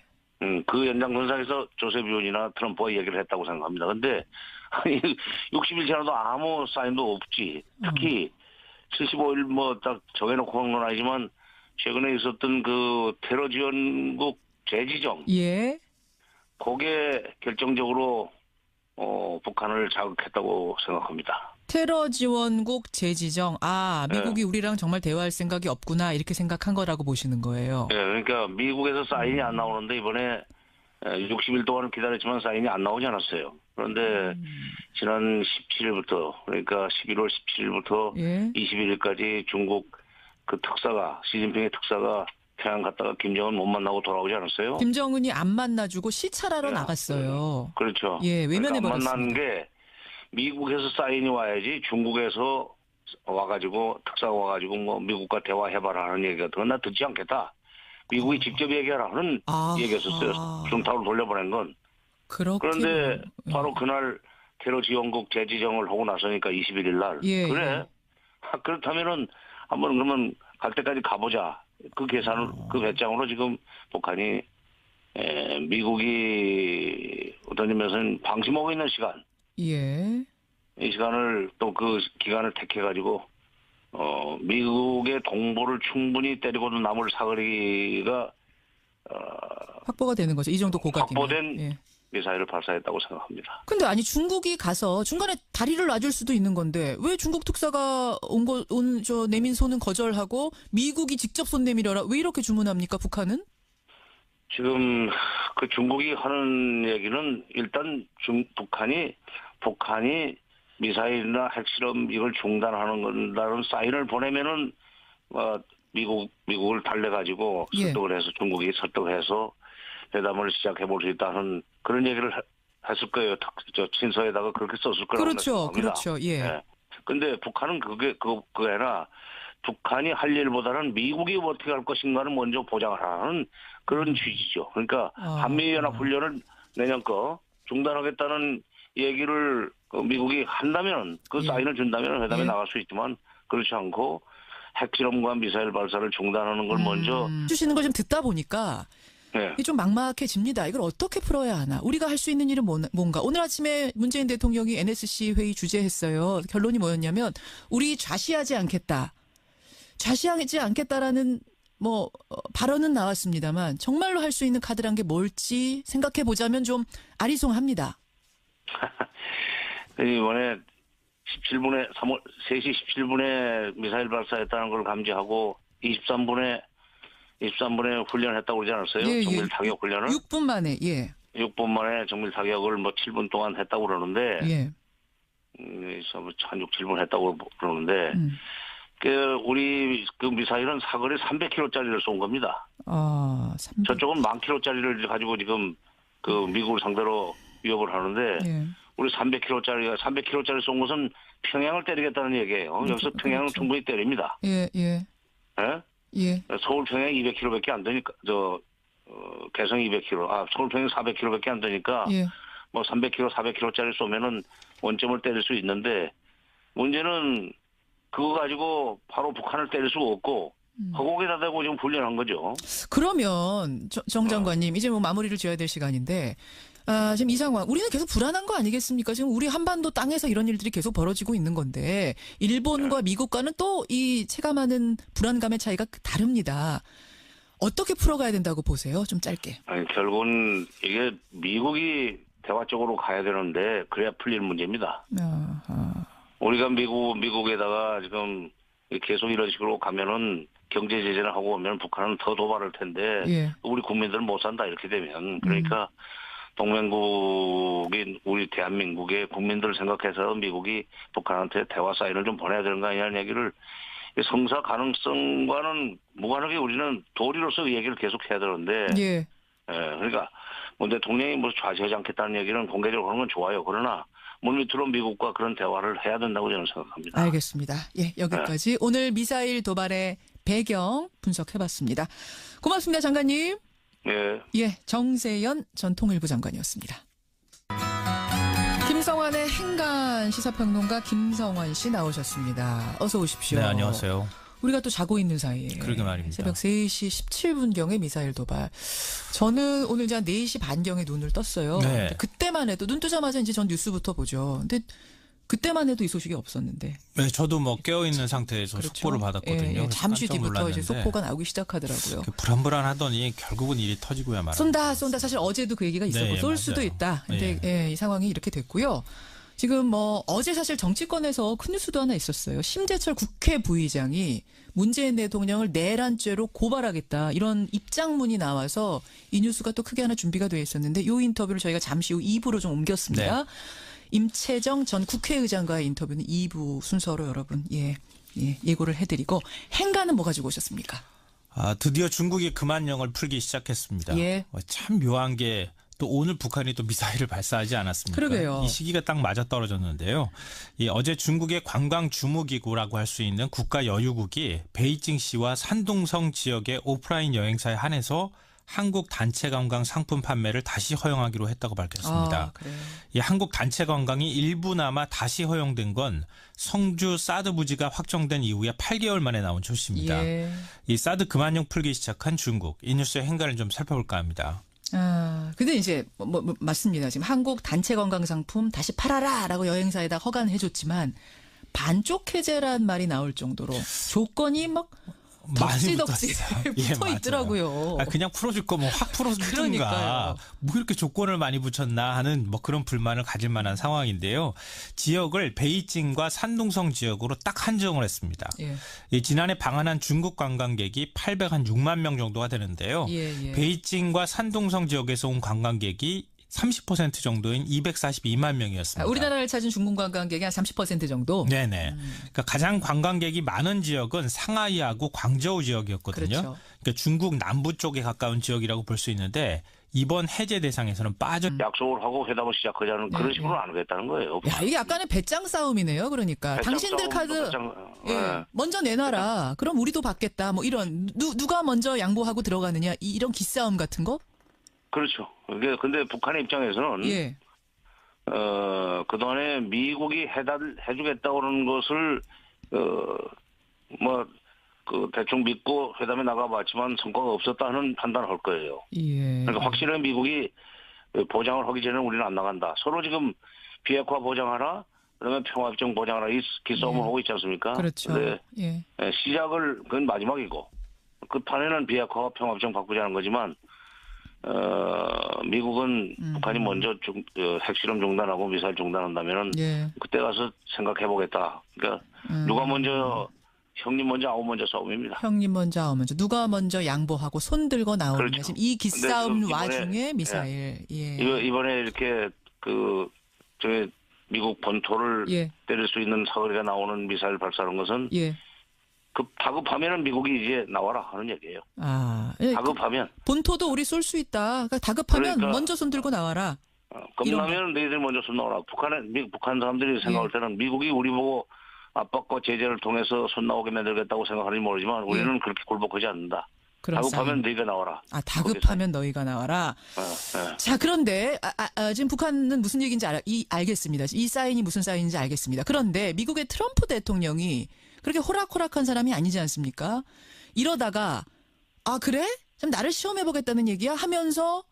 그 연장선상에서 조셉 의원이나 트럼프가 얘기를 했다고 생각합니다. 근데 60일 지나도 아무 사인도 없지. 특히 75일 뭐 딱 정해놓고 한 건 아니지만 최근에 있었던 그 테러 지원국 재지정. 예. 그게 결정적으로 북한을 자극했다고 생각합니다. 테러 지원국 재지정. 미국이 우리랑 정말 대화할 생각이 없구나 이렇게 생각한 거라고 보시는 거예요. 네, 그러니까 미국에서 사인이 안 나오는데 이번에 60일 동안 기다렸지만 사인이 안 나오지 않았어요. 그런데 지난 17일부터 그러니까 11월 17일부터 21일까지 중국 그 특사가 시진핑의 특사가 평양 갔다가 김정은 못 만나고 돌아오지 않았어요? 김정은이 안 만나주고 시찰하러 나갔어요. 그렇죠. 예, 외면해버렸습니다. 그러니까 안 만난 게 미국에서 사인이 와야지 중국에서 와가지고 특사가 와가지고 뭐 미국과 대화해봐라 하는 얘기가 나 듣지 않겠다. 미국이 직접 얘기하라 하는 얘기였었어요. 중타로 돌려보낸 건. 그런데 바로 그날 테러 지원국 재지정을 하고 나서니까 21일 날. 그래. 그렇다면은 한번 그러면 갈 때까지 가보자. 그 계산을 그 배짱으로 지금 북한이 미국이 어떤 의미에서는 방심하고 있는 시간. 예. 이 시간을 또 그 기간을 택해가지고 미국의 동보를 충분히 때리고도 남을 사거리가 확보가 되는 거죠. 이 정도 고각이면. 확보된 미사일을 발사했다고 생각합니다. 근데 아니 중국이 가서 중간에 다리를 놔줄 수도 있는 건데 왜 중국 특사가 내민 손은 거절하고 미국이 직접 손 내밀어라 왜 이렇게 주문합니까 북한은? 지금 그 중국이 하는 얘기는 일단 북한이 미사일이나 핵실험 이걸 중단하는 건다는 사인을 보내면은 미국을 달래가지고 설득을 해서 중국이 설득해서 회담을 시작해 볼 수 있다는 그런 얘기를 했을 거예요. 저 친서에다가 그렇게 썼을 거라고 생각합니다. 그렇죠. 예. 근데 북한은 그게 아니라 북한이 할 일보다는 미국이 어떻게 할 것인가를 먼저 보장하라는 그런 취지죠. 그러니까 한미연합훈련을 내년 거 중단하겠다는 얘기를 미국이 한다면 그 사인을 준다면 회담에 나갈 수 있지만 그렇지 않고 핵실험과 미사일 발사를 중단하는 걸 먼저 주시는 걸 좀 듣다 보니까 이게 좀 막막해집니다. 이걸 어떻게 풀어야 하나? 우리가 할 수 있는 일은 뭔가? 오늘 아침에 문재인 대통령이 NSC 회의 주재했어요. 결론이 뭐였냐면 우리 좌시하지 않겠다라는 발언은 나왔습니다만 정말로 할 수 있는 카드란 게 뭘지 생각해 보자면 좀 아리송합니다. 이번에 3시 17분에 미사일 발사했다는 걸 감지하고 23분에 훈련했다고 그러지 않았어요? 정밀 타격 훈련을? 6분 만에, 6분 만에 정밀 타격을 7분 동안 했다고 그러는데, 한 6, 7분 했다고 그러는데, 우리 그 미사일은 사거리 300km짜리를 쏜 겁니다. 300. 저쪽은 1000km짜리를 가지고 지금 그 미국을 상대로 위협을 하는데, 우리 300km짜리 쏜 것은 평양을 때리겠다는 얘기예요. 여기서 평양은 충분히 때립니다. 서울 평양 200km밖에 안 되니까 개성 200km, 서울 평양 400km밖에 안 되니까 300km, 400km짜리 쏘면은 원점을 때릴 수 있는데 문제는 그거 가지고 바로 북한을 때릴 수가 없고 허공에다 대고 지금 훈련한 거죠. 그러면 정 장관님 이제 마무리를 지어야 될 시간인데. 지금 이 상황, 우리는 계속 불안한 거 아니겠습니까? 지금 우리 한반도 땅에서 이런 일들이 계속 벌어지고 있는 건데, 일본과 미국과는 또 이 체감하는 불안감의 차이가 다릅니다. 어떻게 풀어가야 된다고 보세요? 좀 짧게. 결국은 이게 미국이 대화 쪽으로 가야 되는데, 그래야 풀릴 문제입니다. 우리가 미국에다가 지금 계속 이런 식으로 가면은 경제 제재를 하고 오면 북한은 더 도발할 텐데, 우리 국민들은 못 산다, 이렇게 되면. 그러니까, 동맹국인 우리 대한민국의 국민들을 생각해서 미국이 북한한테 대화 사인을 좀 보내야 되는 거 아니냐는 얘기를 성사 가능성과는 무관하게 우리는 도리로서 얘기를 계속 해야 되는데 그러니까 대통령이 좌시하지 않겠다는 얘기는 공개적으로 하는 건 좋아요. 그러나 물밑으로 미국과 그런 대화를 해야 된다고 저는 생각합니다. 알겠습니다. 여기까지 오늘 미사일 도발의 배경 분석해봤습니다. 고맙습니다. 장관님. 정세현 전 통일부 장관이었습니다. 신성환의 행간 시사평론가 김성환 씨 나오셨습니다. 어서 오십시오. 네, 안녕하세요. 우리가 또 자고 있는 사이에 그러게 말입니다. 새벽 3시 17분경에 미사일 도발. 저는 오늘 이제 한 4시 반경에 눈을 떴어요. 네. 그때만 해도 눈 뜨자마자 이제 전 뉴스부터 보죠. 근데 그때만 해도 이 소식이 없었는데. 네, 저도 뭐 깨어있는 상태에서 그렇죠? 속보를 받았거든요. 예, 잠시 뒤부터 놀랐는데. 이제 속보가 나오기 시작하더라고요. 불안불안하더니 결국은 일이 터지고야 말았습니다. 쏜다. 사실 어제도 그 얘기가 있었고 네, 쏠 맞아요. 수도 있다. 근데 이 상황이 이렇게 됐고요. 지금 뭐 어제 사실 정치권에서 큰 뉴스도 하나 있었어요. 심재철 국회 부의장이 문재인 대통령을 내란죄로 고발하겠다. 이런 입장문이 나와서 이 뉴스가 또 크게 하나 준비가 되어 있었는데 이 인터뷰를 저희가 잠시 후 2부로 좀 옮겼습니다. 네. 임채정 전 국회의장과의 인터뷰는 2부 순서로 여러분 예고를 해드리고 행간은 뭐 가지고 오셨습니까? 드디어 중국이 금한령을 풀기 시작했습니다. 예. 참 묘한 게 또 오늘 북한이 또 미사일을 발사하지 않았습니까? 그러게요. 이 시기가 딱 맞아 떨어졌는데요. 어제 중국의 관광 주무기구라고 할 수 있는 국가 여유국이 베이징시와 산둥성 지역의 오프라인 여행사에 한해서 한국 단체 관광 상품 판매를 다시 허용하기로 했다고 밝혔습니다. 그래요. 이 한국 단체 관광이 일부나마 다시 허용된 건 성주 사드 부지가 확정된 이후에 8개월 만에 나온 조치입니다. 예. 이 사드 금한령 풀기 시작한 중국. 이 뉴스의 행간을 좀 살펴볼까 합니다. 근데 이제 맞습니다. 지금 한국 단체 관광 상품 다시 팔아라라고 여행사에다 허가해줬지만 반쪽 해제란 말이 나올 정도로 조건이 막 덕지덕지 붙어 있더라고요. 그냥 풀어줄 거면 확 풀어주든가 뭐 이렇게 조건을 많이 붙였나 하는 뭐 그런 불만을 가질 만한 상황인데요. 지역을 베이징과 산둥성 지역으로 딱 한정을 했습니다. 지난해 방한한 중국 관광객이 806만 명 정도가 되는데요. 베이징과 산둥성 지역에서 온 관광객이 30% 정도인 242만 명이었습니다. 우리나라를 찾은 중국 관광객이 한 30% 정도? 네네. 그러니까 가장 관광객이 많은 지역은 상하이하고 광저우 지역이었거든요. 그렇죠. 그러니까 중국 남부 쪽에 가까운 지역이라고 볼 수 있는데 이번 해제 대상에서는 약속을 하고 회담을 시작하자는 그런 식으로 안 하겠다는 거예요. 야, 이게 약간의 배짱 싸움이네요. 그러니까 당신들 카드 먼저 내놔라. 그럼 우리도 받겠다. 뭐 이런 누가 먼저 양보하고 들어가느냐 이런 기싸움 같은 거? 그렇죠. 근데 북한의 입장에서는 그동안에 미국이 해주겠다고 그러는 것을 대충 믿고 회담에 나가봤지만 성과가 없었다 하는 판단을 할 거예요. 그러니까 확실히 미국이 보장을 하기 전에 우리는 안 나간다. 서로 지금 비핵화 보장하라, 그러면 평화협정 보장하라 이 기싸움을 하고 있지 않습니까? 그렇죠. 시작을 그건 마지막이고 그 판에는 비핵화와 평화협정 바꾸자는 거지만. 미국은 북한이 먼저 핵실험 중단하고 미사일 중단한다면은 그때 가서 생각해보겠다. 그러니까 누가 먼저 형님 먼저 아우 먼저 싸움입니다. 형님 먼저 아우 먼저 누가 먼저 양보하고 손 들고 나오느냐. 그렇죠. 지금 이 기싸움 와중에 미사일. 이번에 이렇게 저희 미국 본토를 때릴 수 있는 사거리가 나오는 미사일 발사하는 것은. 다급하면은 미국이 이제 나와라 하는 얘기예요. 다급하면 본토도 우리 쏠 수 있다. 그러니까 다급하면 먼저 손 들고 나와라. 겁나면 너희들 먼저 손 나와라. 북한 사람들이 생각할 때는 미국이 우리 보고 압박과 제재를 통해서 손 나오게 만들겠다고 생각하는지 모르지만 우리는 그렇게 굴복하지 않는다. 다급하면 너희가 나와라. 다급하면 너희가 나와라. 자, 그런데 지금 북한은 무슨 얘기인지 알겠습니다. 이 사인이 무슨 사인인지 알겠습니다. 그런데 미국의 트럼프 대통령이 그렇게 호락호락한 사람이 아니지 않습니까? 이러다가 그래? 좀 나를 시험해보겠다는 얘기야? 하면서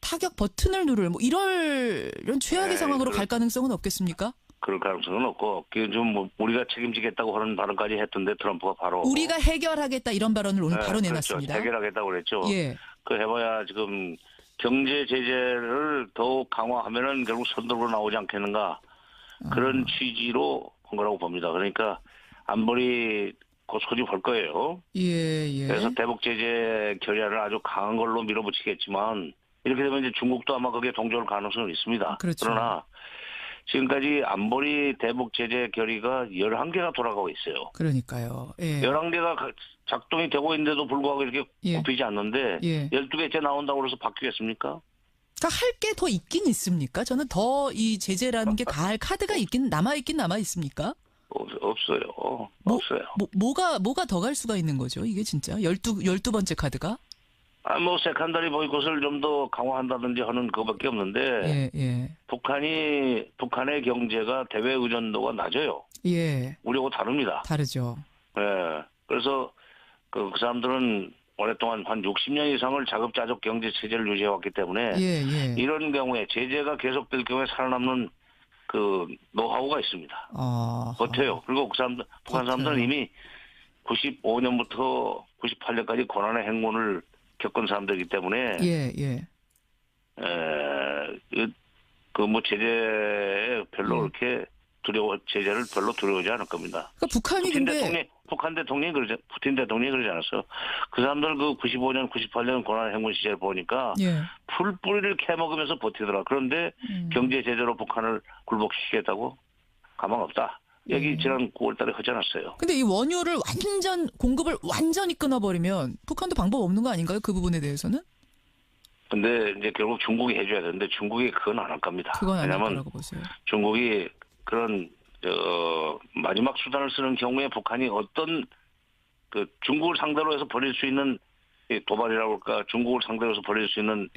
타격 버튼을 누를 이런 최악의 상황으로 갈 가능성은 없겠습니까? 그럴 가능성은 없고 좀 우리가 책임지겠다고 하는 발언까지 했던데 트럼프가 바로 우리가 해결하겠다 이런 발언을 오늘 바로 내놨습니다. 그렇죠. 해결하겠다고 그랬죠. 그 해봐야 지금 경제 제재를 더욱 강화하면은 결국 손들고 나오지 않겠는가 그런 취지로 한 거라고 봅니다. 그러니까 안보리 곧 소집할 거예요. 그래서 대북 제재 결의안을 아주 강한 걸로 밀어붙이겠지만 이렇게 되면 이제 중국도 아마 거기에 동조할 가능성은 있습니다. 그렇죠. 그러나 지금까지 안보리 대북 제재 결의가 11개가 돌아가고 있어요. 그러니까요. 11개가 작동이 되고 있는데도 불구하고 이렇게 굽히지 않는데 12개째 나온다고 그래서 바뀌겠습니까? 그러니까 할 게 더 있긴 있습니까? 저는 더 이 제재라는 게 가할 카드가 남아 있습니까? 없어요. 없어요. 뭐가 더 갈 수가 있는 거죠? 이게 진짜 12번째 카드가? 뭐 세컨더리 보이콧을 좀 더 강화한다든지 하는 그거밖에 없는데 북한의 경제가 대외 의존도가 낮아요. 예. 우리하고 다릅니다. 다르죠. 예. 그래서 그 사람들은 오랫동안 한 60년 이상을 자급자족 경제 체제를 유지해왔기 때문에 이런 경우에 제재가 계속될 경우에 살아남는 그 노하우가 있습니다. 버텨요. 그리고 북한 사람들은 이미 95년부터 98년까지 고난의 행군을 겪은 사람들이기 때문에 그 뭐 제재에 별로 그렇게 제재를 별로 두려워하지 않을 겁니다. 그러니까 북한이 북한 대통령이 푸틴 대통령이 그러지 않았어요. 그 사람들 그 95년, 98년 고난의 행군 시절 보니까 풀뿌리를 캐먹으면서 버티더라. 그런데 경제 제재로 북한을 굴복시키겠다고 가망 없다. 여기 지난 9월달에 하지 않았어요. 근데 이 원유를 공급을 완전히 끊어버리면 북한도 방법 없는 거 아닌가요? 그 부분에 대해서는? 근데 이제 결국 중국이 해줘야 되는데 중국이 그건 안 할 겁니다. 그건 안 할 거라고 보세요. 중국이 그런 마지막 수단을 쓰는 경우에 북한이 어떤 그 중국을 상대로 해서 벌일 수 있는 도발이라고 할까 중국을 상대로 해서 벌일 수 있는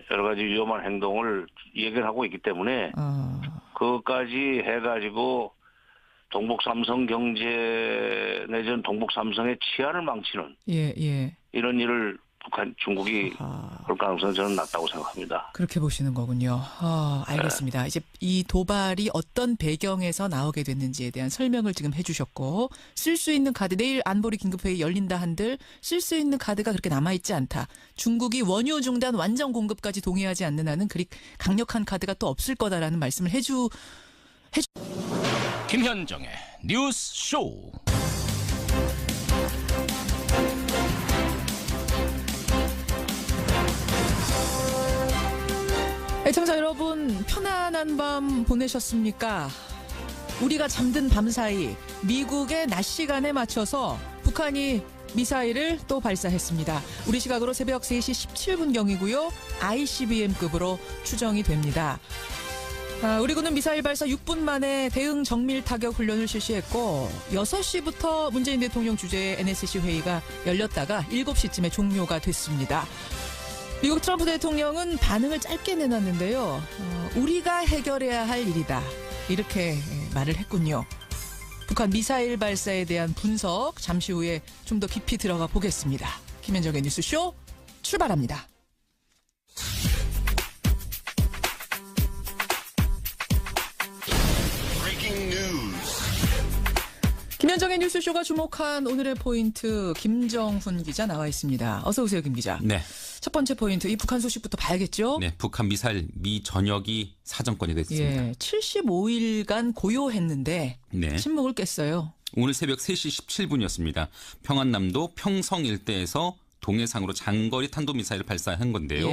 여러 가지 위험한 행동을 예견하고 있기 때문에 그것까지 해가지고 동북삼성 경제 내지는 동북삼성의 치안을 망치는 이런 일을 중국이 볼 가능성은 저는 낮다고 생각합니다. 그렇게 보시는 거군요. 알겠습니다. 이제 이 도발이 어떤 배경에서 나오게 됐는지에 대한 설명을 지금 해주셨고 쓸 수 있는 카드 내일 안보리 긴급회의 열린다 한들 쓸 수 있는 카드가 그렇게 남아있지 않다. 중국이 원유 중단 완전 공급까지 동의하지 않는 한은 그리 강력한 카드가 또 없을 거다라는 말씀을 김현정의 뉴스 쇼. 애청자 여러분, 편안한 밤 보내셨습니까? 우리가 잠든 밤 사이 미국의 낮 시간에 맞춰서 북한이 미사일을 또 발사했습니다. 우리 시각으로 새벽 3시 17분경이고요. ICBM급으로 추정이 됩니다. 우리 군은 미사일 발사 6분 만에 대응 정밀 타격 훈련을 실시했고 6시부터 문재인 대통령 주재의 NSC 회의가 열렸다가 7시쯤에 종료가 됐습니다. 미국 트럼프 대통령은 반응을 짧게 내놨는데요. 우리가 해결해야 할 일이다. 이렇게 말을 했군요. 북한 미사일 발사에 대한 분석 잠시 후에 좀 더 깊이 들어가 보겠습니다. 김현정의 뉴스쇼 출발합니다. 김현정의 뉴스쇼가 주목한 오늘의 포인트 김정훈 기자 나와 있습니다. 어서 오세요, 김 기자. 네. 첫 번째 포인트, 이 북한 소식부터 봐야겠죠? 네, 북한 미사일 미 전역이 사정권이 됐습니다. 75일간 고요했는데 침묵을 깼어요. 오늘 새벽 3시 17분이었습니다. 평안남도 평성 일대에서 동해상으로 장거리 탄도미사일을 발사한 건데요.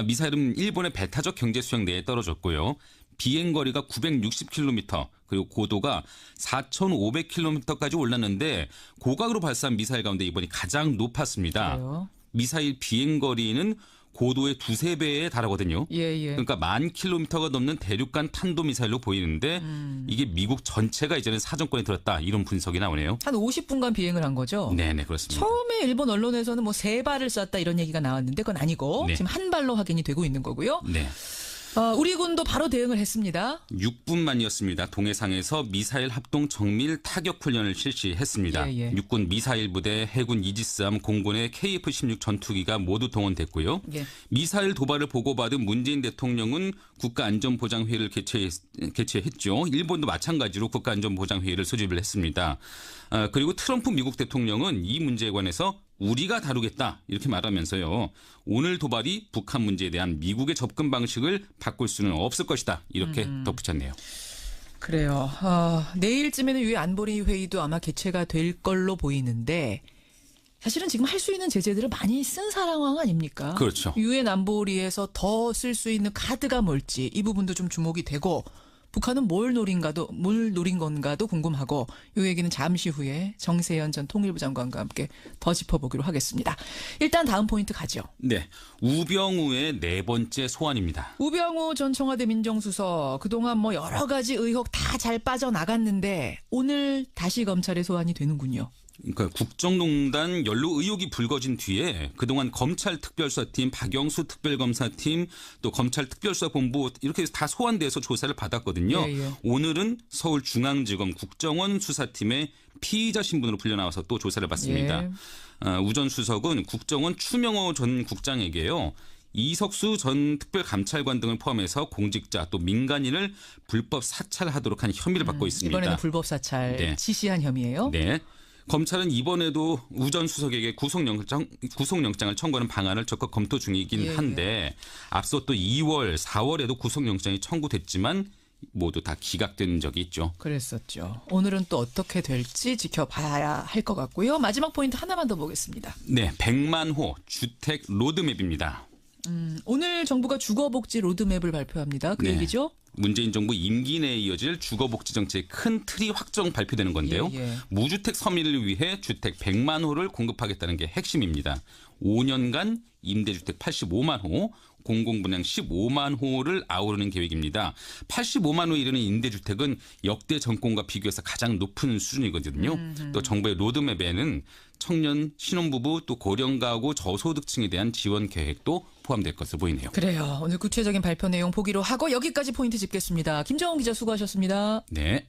미사일은 일본의 배타적 경제 수역 내에 떨어졌고요. 비행거리가 960km 그리고 고도가 4,500km까지 올랐는데 고각으로 발사한 미사일 가운데 이번이 가장 높았습니다. 그래요? 미사일 비행거리는 고도의 2~3배에 달하거든요. 그러니까 10,000km가 넘는 대륙간 탄도미사일로 보이는데 이게 미국 전체가 이제는 사정권에 들었다 이런 분석이 나오네요. 한 50분간 비행을 한 거죠? 네네 그렇습니다. 처음에 일본 언론에서는 뭐 3발을 쐈다 이런 얘기가 나왔는데 그건 아니고 지금 한 발로 확인이 되고 있는 거고요. 네. 우리 군도 바로 대응을 했습니다. 6분 만이었습니다. 동해상에서 미사일 합동 정밀 타격 훈련을 실시했습니다. 육군 미사일 부대, 해군 이지스함, 공군의 KF-16 전투기가 모두 동원됐고요. 미사일 도발을 보고받은 문재인 대통령은 국가안전보장회의를 개최했죠. 일본도 마찬가지로 국가안전보장회의를 소집을 했습니다. 그리고 트럼프 미국 대통령은 이 문제에 관해서 우리가 다루겠다 이렇게 말하면서요. 오늘 도발이 북한 문제에 대한 미국의 접근 방식을 바꿀 수는 없을 것이다 이렇게 덧붙였네요. 그래요. 내일쯤에는 유엔 안보리 회의도 아마 개최가 될 걸로 보이는데 사실은 지금 할 수 있는 제재들을 많이 쓴 상황 아닙니까? 그렇죠. 유엔 안보리에서 더 쓸 수 있는 카드가 뭘지 이 부분도 좀 주목이 되고 북한은 뭘 노린 건가도 궁금하고 이 얘기는 잠시 후에 정세현 전 통일부 장관과 함께 더 짚어보기로 하겠습니다. 일단 다음 포인트 가죠. 네, 우병우의 4번째 소환입니다. 우병우 전 청와대 민정수석 그동안 뭐 여러 가지 의혹 다 잘 빠져나갔는데 오늘 다시 검찰에 소환이 되는군요. 그러니까 국정농단 연루 의혹이 불거진 뒤에 그동안 검찰특별수사팀, 박영수 특별검사팀, 또 검찰특별수사본부 이렇게 다 소환돼서 조사를 받았거든요. 오늘은 서울중앙지검 국정원 수사팀의 피의자 신분으로 불려나와서 또 조사를 받습니다. 우 전 수석은 국정원 추명호 전 국장에게요. 이석수 전 특별감찰관 등을 포함해서 공직자 또 민간인을 불법 사찰하도록 한 혐의를 받고 있습니다. 이번에는 불법 사찰 지시한 혐의예요? 네. 검찰은 이번에도 우 전 수석에게 구속영장을 청구하는 방안을 적극 검토 중이긴 한데 앞서 또 2월, 4월에도 구속영장이 청구됐지만 모두 다 기각된 적이 있죠. 그랬었죠. 오늘은 또 어떻게 될지 지켜봐야 할 것 같고요. 마지막 포인트 하나만 더 보겠습니다. 네, 100만 호 주택 로드맵입니다. 오늘 정부가 주거복지 로드맵을 발표합니다. 그 얘기죠? 문재인 정부 임기 내에 이어질 주거복지 정책의 큰 틀이 확정 발표되는 건데요. 무주택 서민을 위해 주택 100만 호를 공급하겠다는 게 핵심입니다. 5년간 임대주택 85만 호, 공공분양 15만 호를 아우르는 계획입니다. 85만 호에 이르는 임대주택은 역대 정권과 비교해서 가장 높은 수준이거든요. 또 정부의 로드맵에는 청년, 신혼부부, 또 고령가구, 저소득층에 대한 지원 계획도 포함될 것으로 보이네요. 그래요. 오늘 구체적인 발표 내용 보기로 하고 여기까지 포인트 짚겠습니다. 김정은 기자 수고하셨습니다. 네.